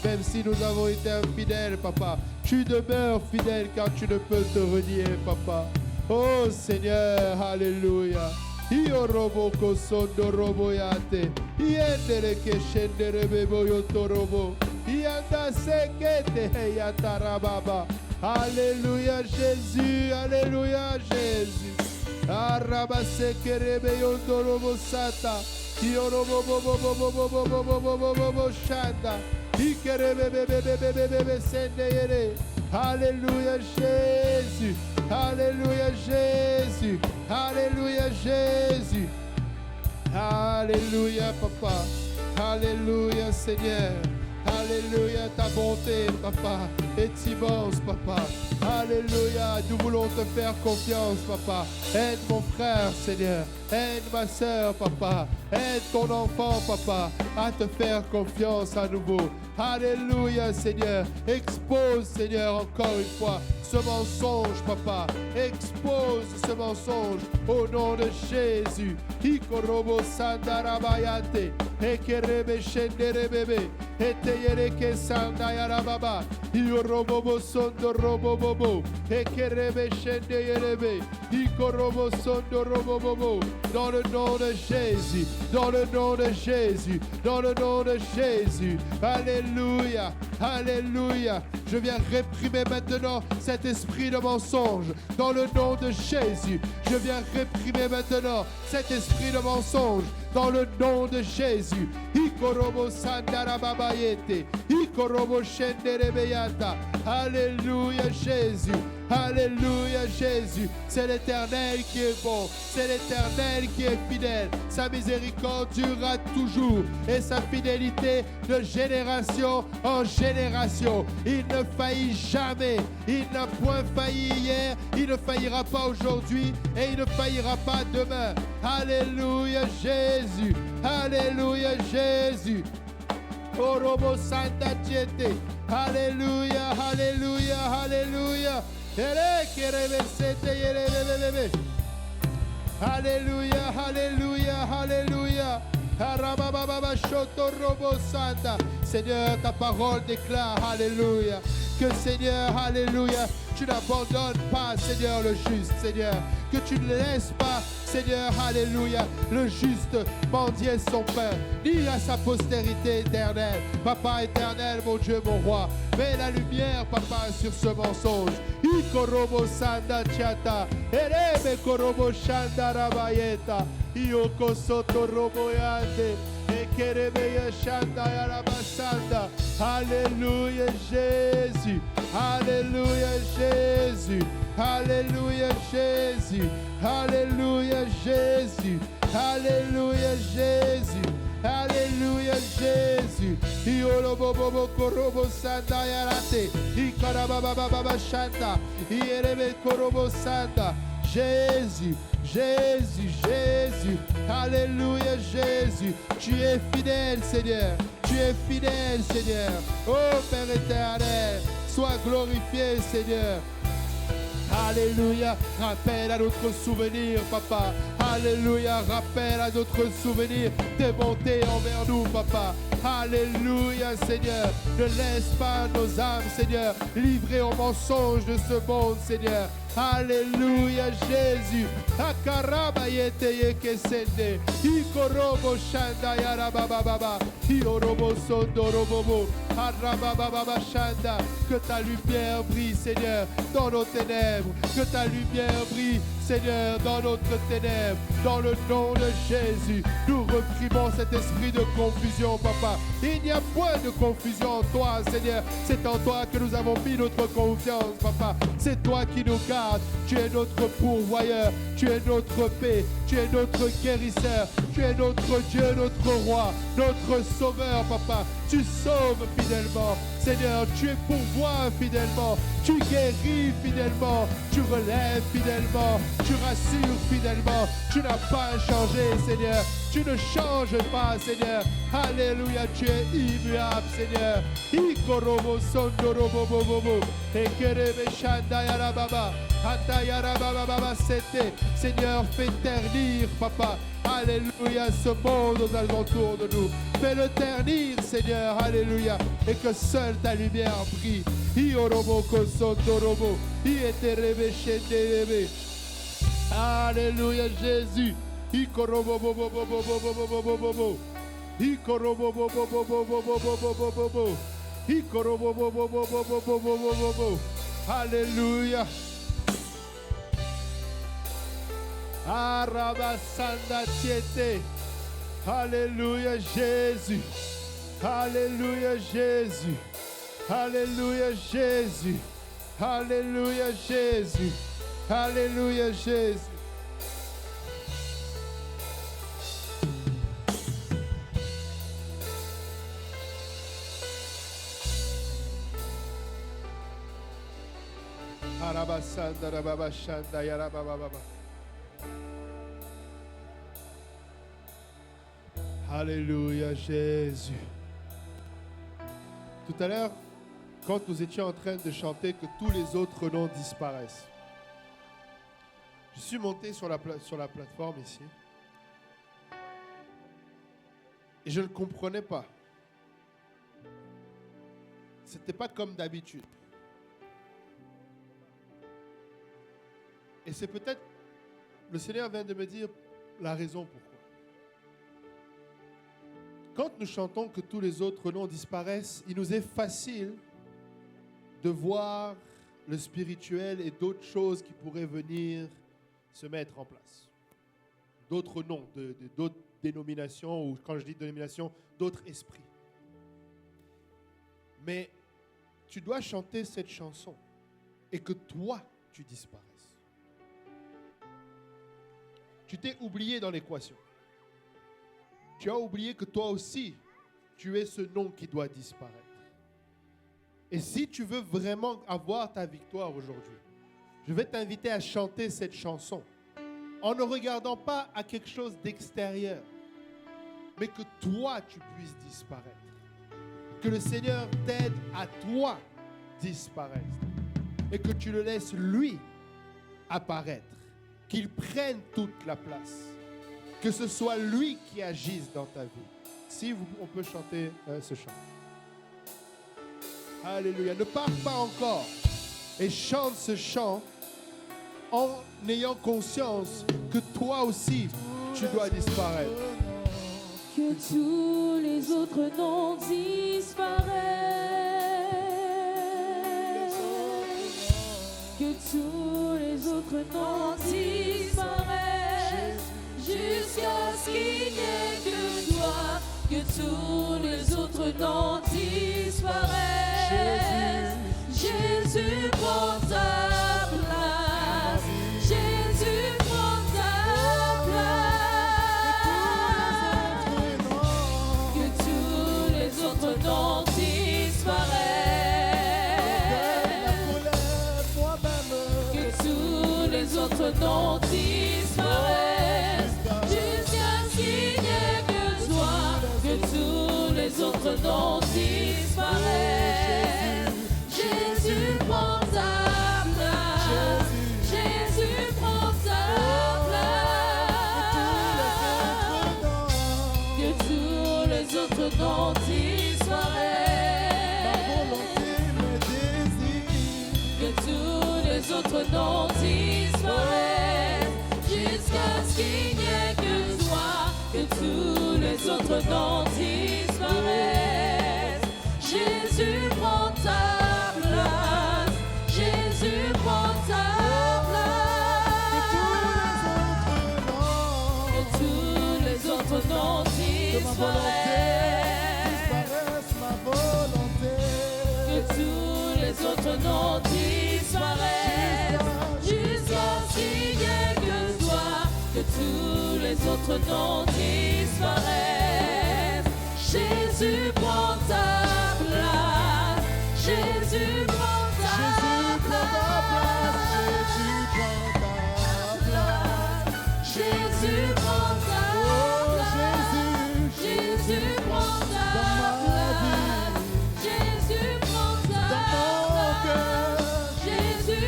Même si nous avons été infidèles, Papa, tu demeures fidèle car tu ne peux te renier, Papa. Oh Seigneur, alléluia. Iorobo kosondo robo yate. Iendere ke shendere bebo yotorobo. Ianda sekete yatarababa. Alléluia Jésus, alléluia Jésus. Araba sekerebe yotorobo sata. Alléluia Jésus, alléluia Jésus, alléluia Jésus, alléluia Papa, alléluia Seigneur, alléluia ta bonté Papa est immense Papa, alléluia, nous voulons te faire confiance Papa, aide mon frère Seigneur, aide ma soeur Papa, aide ton enfant Papa à te faire confiance à nouveau, alléluia Seigneur, expose Seigneur encore une fois ce mensonge Papa, expose ce mensonge au nom de Jésus, Ikorobo sandarabayate, ekerebe shenderebebe, eteyereke sandayarababa, Iorobobo sondo robobobo, ekerebe shendeyerebe, Ikorobo sondo robobobo, dans le nom de Jésus, dans le nom de Jésus, dans le nom de Jésus, alléluia, alléluia, Je viens réprimer maintenant cet esprit de mensonge dans le nom de Jésus. Je viens réprimer maintenant cet esprit de mensonge dans le nom de Jésus. Ikorobo sandarababayete, ikorobo shenderebeyata. Alléluia Jésus. Alléluia Jésus. C'est l'Éternel qui est bon. C'est l'Éternel qui est fidèle. Sa miséricorde durera toujours et sa fidélité de génération en génération. Il ne faillit jamais. Il n'a point failli hier. Il ne faillira pas aujourd'hui et il ne faillira pas demain. Alléluia Jésus. Alléluia Jésus. Orobo Santa Tiete. Alléluia, alléluia, alléluia. Alléluia, alléluia, alléluia. Seigneur, ta parole déclare, alléluia, que Seigneur, alléluia, tu n'abandonnes pas, Seigneur, le juste, Seigneur, que tu ne laisses pas, Seigneur, alléluia, le juste mendier son pain, ni à sa postérité éternelle. Papa éternel, mon Dieu, mon roi, mets la lumière, Papa, sur ce mensonge. Ikorobo sanda chata, erebe korobo shanda rabayeta, ioko soto roboyande, ekerebe shanda yarabasanda. Alléluia Jésus, alléluia Jésus, alléluia Jésus, alléluia Jésus, alléluia Jésus. Alléluia Jésus. Iolobobobo korobo sanda yarate. Ikarabababa shanda. Ierebe korobo sanda. Jésus, Jésus, Jésus. Alléluia Jésus. Tu es fidèle Seigneur. Tu es fidèle Seigneur. Oh Père éternel, sois glorifié Seigneur. Alléluia, rappelle à notre souvenir, Papa. Alléluia, rappelle à notre souvenir tes bontés envers nous, Papa. Alléluia, Seigneur. Ne laisse pas nos âmes, Seigneur, livrées aux mensonges de ce monde, Seigneur. Alléluia, Jésus. Akaraba yete yeke sende. Ikorobo shanda yarabababa. Iorobo sondorobobo. Arabababa shanda. Que ta lumière brille, Seigneur, dans nos ténèbres. Que ta lumière brille, Seigneur, dans notre ténèbres. Dans le nom de Jésus, nous reprimons cet esprit de confusion, Papa. Il n'y a point de confusion en toi, Seigneur. C'est en toi que nous avons mis notre confiance, Papa. C'est toi qui nous gardes. Tu es notre pourvoyeur. Tu es notre paix. Tu es notre guérisseur. Tu es notre Dieu, notre roi, notre sauveur, Papa. Tu sauves fidèlement. Seigneur, tu es pourvoyeur fidèlement. Tu guéris fidèlement. Tu relèves fidèlement. Tu rassures fidèlement. Tu n'as pas changé, Seigneur. Tu ne changes pas, Seigneur. Alléluia, tu es immuable, Seigneur. Ikorobo sondorobo bobo. Ekerebe shanda yarababa. Ata yarababa sete. Seigneur, fais ternir, Papa. Alléluia, ce monde aux alentours de nous. Fais-le ternir, Seigneur. Alléluia. Et que seule ta lumière brille. Iorobo kosondorobo. Ieterebe shenderebe. Alléluia, Jésus. Ikorobobobobobobobobobobobobo. Ikorobobobobobobobobobobobo. Ikorobobobobobobobobobobo. Alléluia. Arabasanda tiete. Alléluia, Jésus. Alléluia, Jésus. Alléluia, Jésus. Alléluia, Jésus. Alléluia, Jésus. Arabasanda rababashanda yarabababa. Alléluia, Jésus. Tout à l'heure, quand nous étions en train de chanter que tous les autres noms disparaissent, je suis monté sur la plateforme ici et je ne comprenais pas. C'était pas comme d'habitude. Et c'est peut-être, le Seigneur vient de me dire la raison pourquoi. Quand nous chantons que tous les autres noms disparaissent, il nous est facile de voir le spirituel et d'autres choses qui pourraient venir se mettre en place. D'autres noms, d'autres dénominations, ou quand je dis dénomination, d'autres esprits. Mais tu dois chanter cette chanson et que toi, tu disparaisses. Tu t'es oublié dans l'équation. Tu as oublié que toi aussi, tu es ce nom qui doit disparaître. Et si tu veux vraiment avoir ta victoire aujourd'hui, je vais t'inviter à chanter cette chanson en ne regardant pas à quelque chose d'extérieur, mais que toi, tu puisses disparaître. Que le Seigneur t'aide à toi disparaître et que tu le laisses lui apparaître, qu'il prenne toute la place, que ce soit lui qui agisse dans ta vie. Si on peut chanter ce chant. Alléluia. Ne pars pas encore et chante ce chant en ayant conscience que toi aussi, tu dois disparaître. Que tous les autres noms disparaissent. Que tous les autres noms disparaissent. Jusqu'à ce qu'il n'y ait que toi. Que tous les autres noms disparaissent. Jésus prend ta place. Jésus prend ta place. Que tous les autres noms disparaissent. Que tous les autres noms disparaissent. Jusqu'à ce qu'il n'y ait que toi. Que tous les autres noms disparaissent. Jésus prend ta place. Jésus prend ta place. Que tous les autres noms disparaissent. Que tous les autres noms disparaissent. Jusqu'à ce qu'il n'y ait que toi. Que tous les autres noms disparaissent. Jésus prend ta place. Jésus prend ta place. Que tous les autres noms disparaissent. Que tous les autres noms disparaissent. Jusqu'à ce qu'il n'y ait que toi. Que tous les autres noms disparaissent. Jésus prend ta place. Jésus prend ta place. Jésus prend ta place. Jésus prend ta place. Jésus prend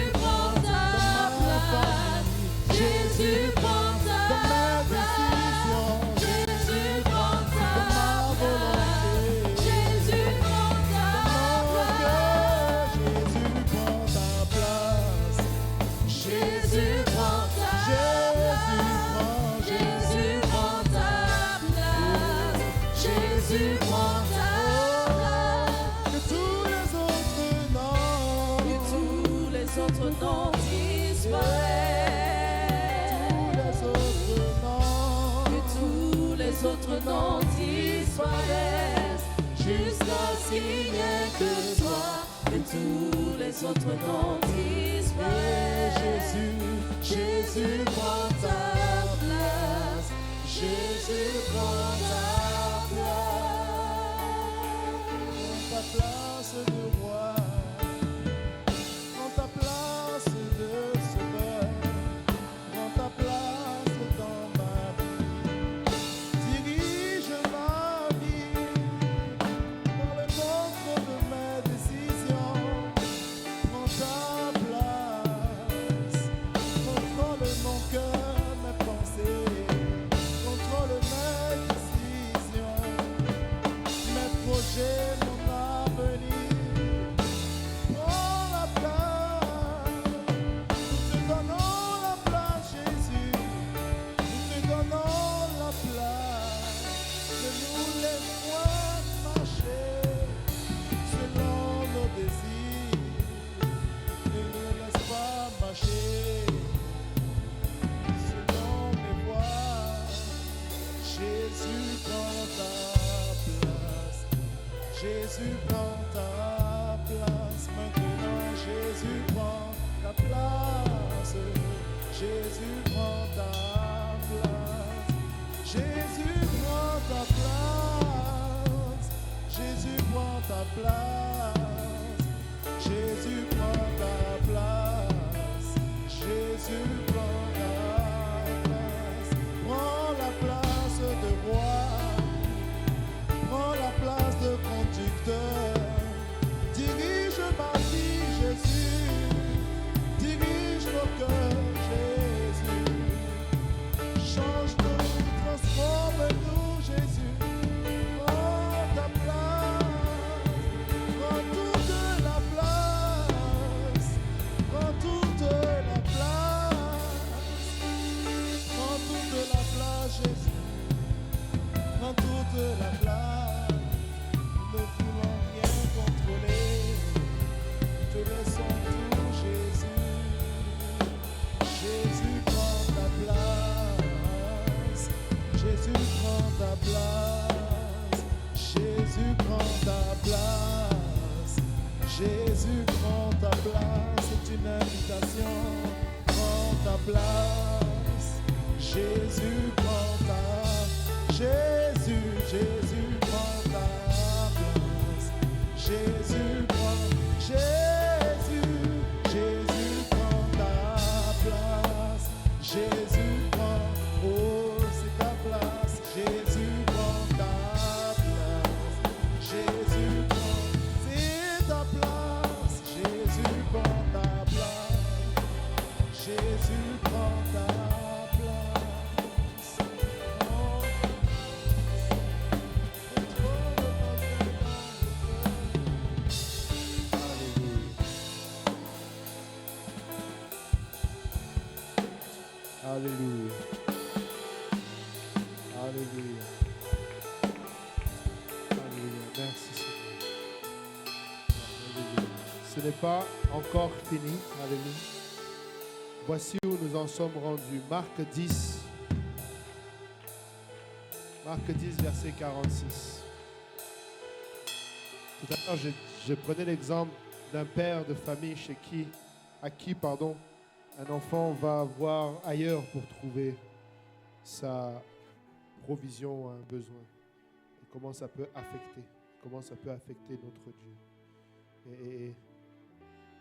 ta place. Jésus prend ta place. Jésus prend ta place. Jésus prend ta place. Jésus prend ta place. Jésus prend ta place. Jésus prend ta place. Jésus prend ta place. Que tous les autres noms disparaissent. Que tous les autres noms disparaissent. Jusqu'à ce qu'il n'y ait que toi. Que tous les autres noms disparaissent. Jésus prend ta place. Jésus prend ta place. ta place de roi, prends ta place de sauveur, prends ta place dans ma vie, dirige ma vie, dans le contrôle de mes décisions, prends ta place, contrôle mon cœur, mes pensées, contrôle mes décisions. Jésus prend ta place maintenant. Jésus prend ta place. Jésus prend ta place. Jésus prend ta place. Jésus prend ta place. Jésus prend ta place. Jésus prend ta place. Prends la place de roi. Prends la place de conducteur. Dirige ma vie, Jésus. Dirige nos cœurs, Jésus. Change-nous, transforme-nous, Jésus. Prends ta place. Prends toute la place. Prends toute la place. Prends toute la place, Jésus. Prends toute la place. Nous ne voulons rien contrôler. Nous te laissons tout, Jésus. Jésus prend ta place. Jésus prend ta place. Jésus prend ta place. Jésus prend ta place. C'est une invitation. Prends ta place. Jésus prend ta Jésus, Jésus prend ta place. Jésus prend, Jésus, Jésus prend ta place. Jésus prend, oh c'est ta place. Jésus prend ta place. Jésus prend, c'est ta place. Jésus prend ta place. Jésus prend ta place. Alléluia. Alléluia. Alléluia. Merci Seigneur. Alléluia. Ce n'est pas encore fini. Alléluia. Voici où nous en sommes rendus. Marc 10. Marc 10, verset 46. Tout à l'heure, je prenais l'exemple d'un père de famille à qui un enfant va voir ailleurs pour trouver sa provision, un besoin. Et comment ça peut affecter notre Dieu. Et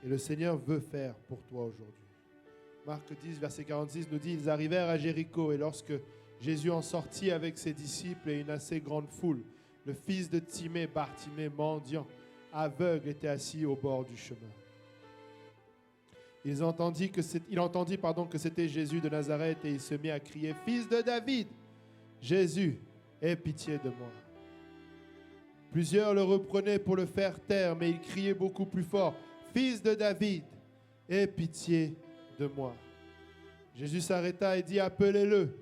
le Seigneur veut faire pour toi aujourd'hui. Marc 10, verset 46 nous dit, ils arrivèrent à Jéricho et lorsque Jésus en sortit avec ses disciples et une assez grande foule, le fils de Timée, Bartimée, mendiant, aveugle, était assis au bord du chemin. Il entendit que c'était Jésus de Nazareth et il se mit à crier « Fils de David, Jésus, aie pitié de moi. » Plusieurs le reprenaient pour le faire taire, mais il criait beaucoup plus fort « Fils de David, aie pitié de moi. » Jésus s'arrêta et dit « Appelez-le. »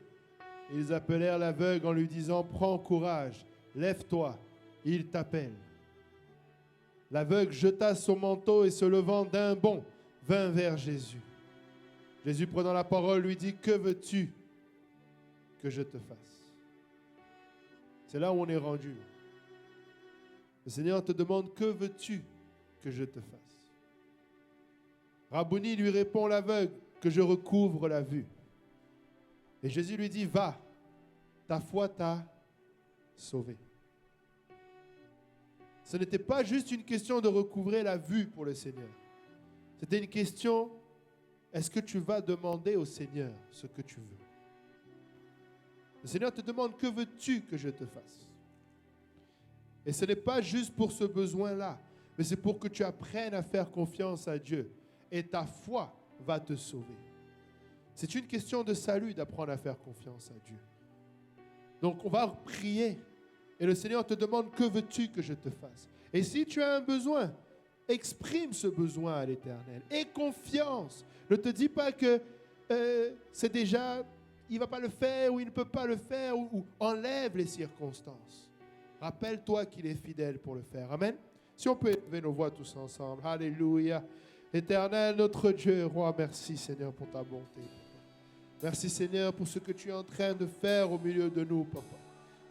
Ils appelèrent l'aveugle en lui disant « Prends courage, lève-toi, il t'appelle. » L'aveugle jeta son manteau et se levant d'un bond, vint vers Jésus. Jésus, prenant la parole, lui dit, « Que veux-tu que je te fasse ?» C'est là où on est rendu. Le Seigneur te demande, « Que veux-tu que je te fasse ?» Rabouni lui répond l'aveugle, « Que je recouvre la vue. » Et Jésus lui dit, « Va, ta foi t'a sauvé. » Ce n'était pas juste une question de recouvrer la vue pour le Seigneur. C'était une question, est-ce que tu vas demander au Seigneur ce que tu veux? Le Seigneur te demande, que veux-tu que je te fasse? Et ce n'est pas juste pour ce besoin-là, mais c'est pour que tu apprennes à faire confiance à Dieu. Et ta foi va te sauver. C'est une question de salut d'apprendre à faire confiance à Dieu. Donc on va prier. Et le Seigneur te demande, que veux-tu que je te fasse? Et si tu as un besoin, exprime ce besoin à l'Éternel. Aie confiance. Ne te dis pas que c'est déjà, il ne va pas le faire ou il ne peut pas le faire ou enlève les circonstances. Rappelle-toi qu'il est fidèle pour le faire. Amen. Si on peut élever nos voix tous ensemble. Alléluia. Éternel, notre Dieu, roi, merci Seigneur pour ta bonté. Merci Seigneur pour ce que tu es en train de faire au milieu de nous, Papa.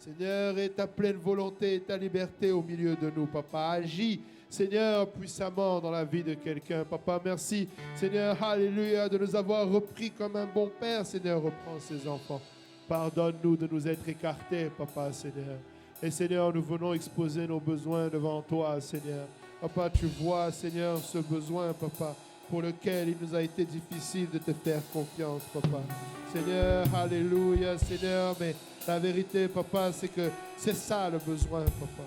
Seigneur, et ta pleine volonté et ta liberté au milieu de nous, Papa. Agis, Seigneur, puissamment dans la vie de quelqu'un. Papa, merci, Seigneur, alléluia, de nous avoir repris comme un bon père. Seigneur, reprends ses enfants. Pardonne-nous de nous être écartés, Papa, Seigneur. Et Seigneur, nous venons exposer nos besoins devant toi, Seigneur. Papa, tu vois, Seigneur, ce besoin, Papa, pour lequel il nous a été difficile de te faire confiance, Papa. Seigneur, alléluia, Seigneur, mais la vérité, Papa, c'est que c'est ça le besoin, Papa.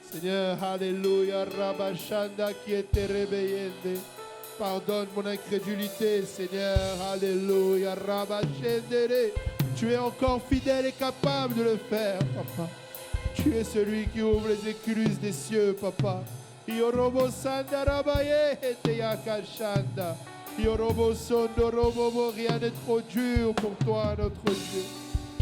Seigneur, alléluia, Rabashanda qui était réveillé. Pardonne mon incrédulité, Seigneur, alléluia, Rabashendere. Tu es encore fidèle et capable de le faire, Papa. Tu es celui qui ouvre les écluses des cieux, Papa. Yorobo Sanda Rabaye et Yakashanda. Yorobo Sondo Robobo, rien n'est trop dur pour toi, notre Dieu.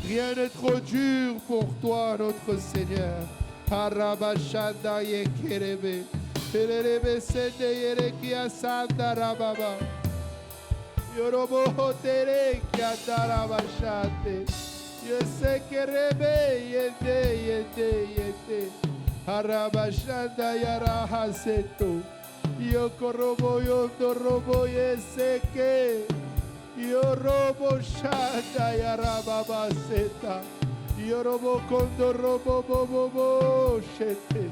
Rien n'est trop dur pour toi, notre Seigneur. Arabashanda Yekerebe. Elebe Sende Yerekia Sanda Rababa. Yorobo Hotere Kiatarabashate. Yesekerebe Yete. Arabashanda Yarahaseto. Yokorobo Yondorobo Yeseke. Yorobo Shanda Yarababa Seta. Yorobo Kondorobo Bobo Shete.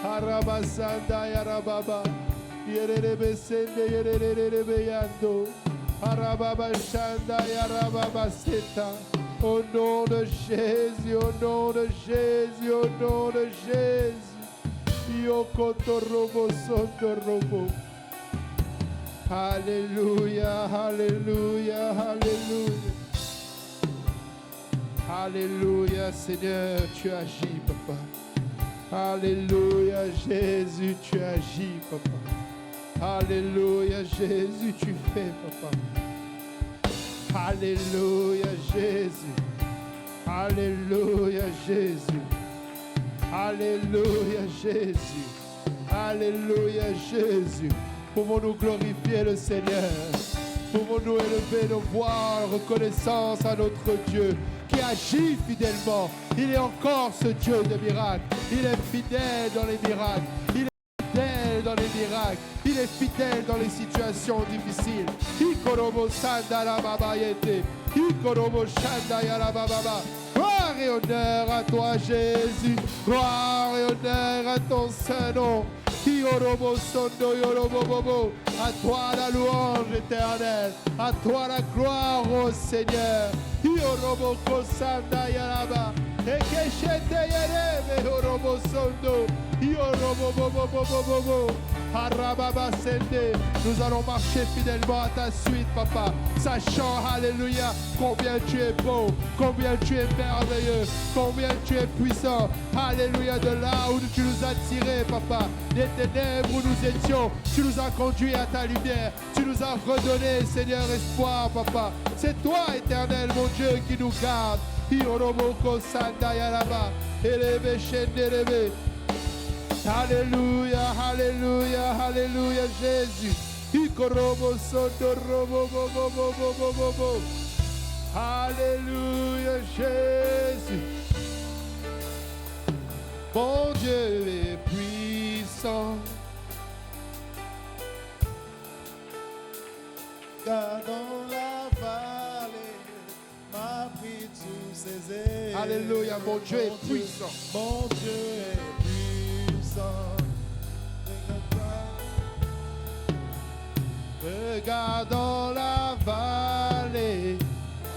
Arabasanda Yarababa. Yerebe Sende Yerebe Yando. Arababa Shanda Yarababa Seta. Au nom de Jésus, au nom de Jésus, au nom de Jésus. Yokotorobo Sondorobo. Alléluia, alléluia, alléluia. Alléluia, Seigneur, tu agis, Papa. Alléluia, Jésus, tu agis, Papa. Alléluia, Jésus, tu fais, Papa. Alléluia, Jésus. Alléluia, Jésus. Alléluia, Jésus. Alléluia, Jésus. Pouvons-nous glorifier le Seigneur? Pouvons-nous élever nos voix en reconnaissance à notre Dieu qui agit fidèlement? Il est encore ce Dieu de miracles. Il est fidèle dans les miracles. Il est fidèle dans les miracles. Il est fidèle dans les situations difficiles. Ikorobo Sanda la Baba Yete. Ikorobo Shanda Yara Baba. Gloire et honneur à toi, Jésus. Gloire et honneur à ton Saint-Nom. Yorobo Sondo Yorobo Bobo. À toi la louange éternelle. À toi la gloire, ô Seigneur. Yorobo Kosanda Yaraba. Ekeshete Yerebe Yorobo Sondo. Yorobo Bobo Bobo Bobo. Arababa Sende. Nous allons marcher fidèlement à ta suite, Papa, sachant, alléluia, combien tu es beau, combien tu es merveilleux, combien tu es puissant. Alléluia, de là où tu nous as tirés, Papa, des ténèbres où nous étions, tu nous as conduits à ta lumière, tu nous as redonné, Seigneur, espoir, Papa. C'est toi, éternel, mon Dieu, qui nous garde. Ioroboko Sanda Yaraba, Elebe Shenderebe. Alléluia, alléluia, alléluia, Jésus. Ikorobo Sondo Robo Bobo Bobo Bobo Bobo. Alléluia, Jésus. Mon Dieu est puissant. Car dans la vallée, m'a pris tous ses ailes. Alléluia, mon Dieu est puissant. Mon Dieu est puissant. Regarde dans la vallée,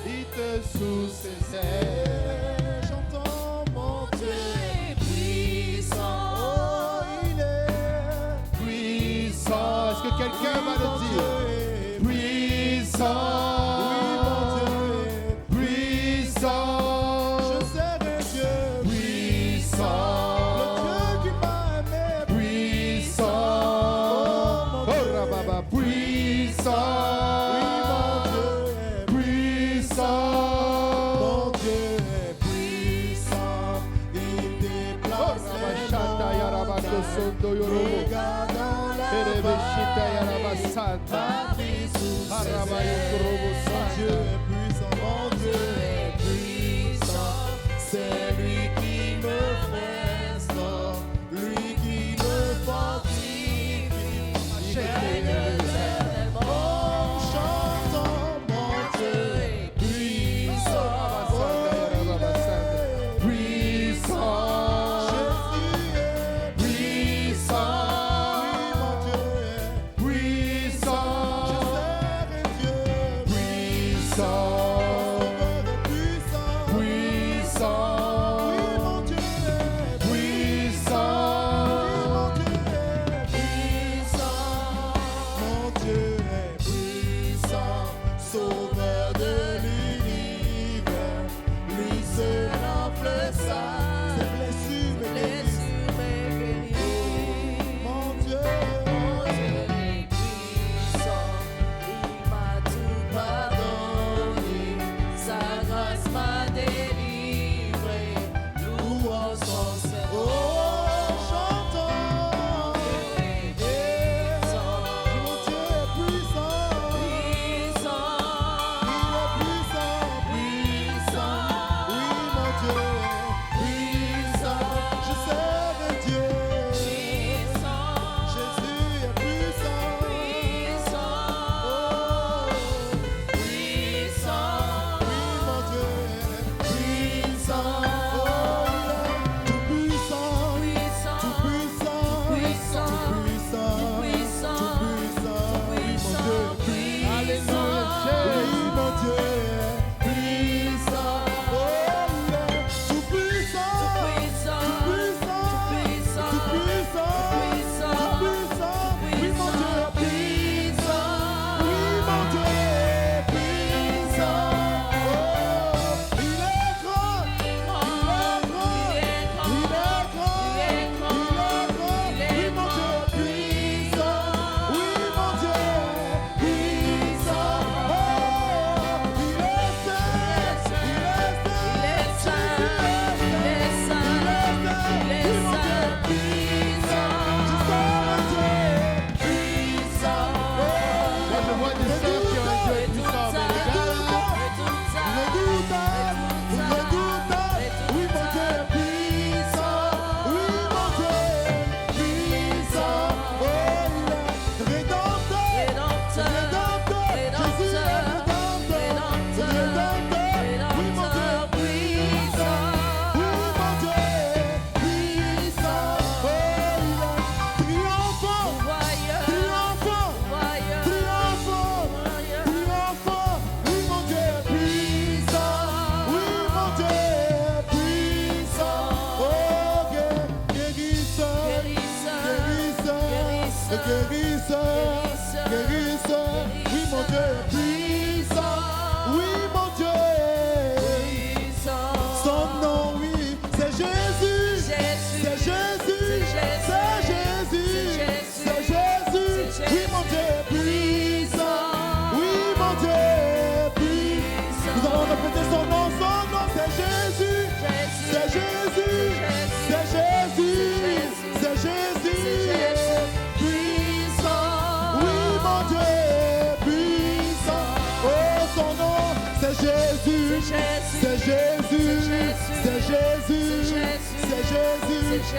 il te sous ses ailes. Chantons, mon Dieu est puissant. Oh, il est Puissant. Est-ce que quelqu'un va le dire? Puissant. Sondo Yorobo, Erebeshita Yarabasanta, Arabaya Korobo Santo. Dieu est puissant, mon Dieu est puissant, c'est lui qui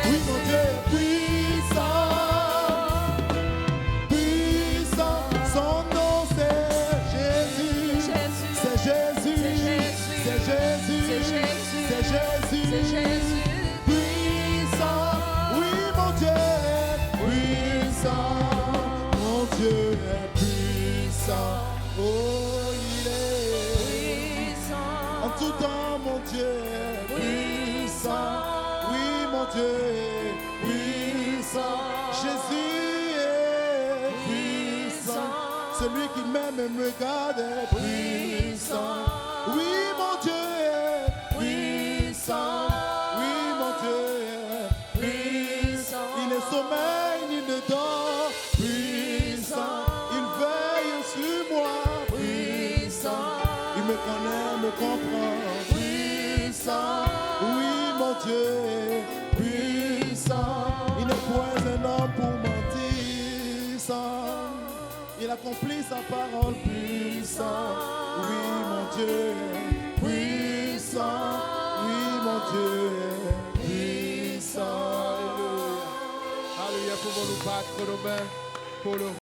Oui, mon Dieu est puissant, puissant. Son nom c'est Jésus, c'est Jésus, c'est Jésus, c'est Jésus, puissant. Oui, mon Dieu est puissant, mon Dieu est puissant. Oh, il est puissant. En tout temps, mon Dieu est puissant. Dieu est puissant, Jésus est puissant, celui qui m'aime et me garde est puissant. Oui, mon Dieu est puissant, oui, mon Dieu est puissant. Il ne sommeille ni ne dort, puissant. Il veille sur moi, puissant. Il me connaît, me comprend, puissant. Oui, mon Dieu est il n'est point un homme pour mentir, il accomplit sa parole puissant. Oui, mon Dieu est puissant. Oui, mon Dieu est puissant. Alléluia. Alléluia, pouvons nous battre nos mains pour le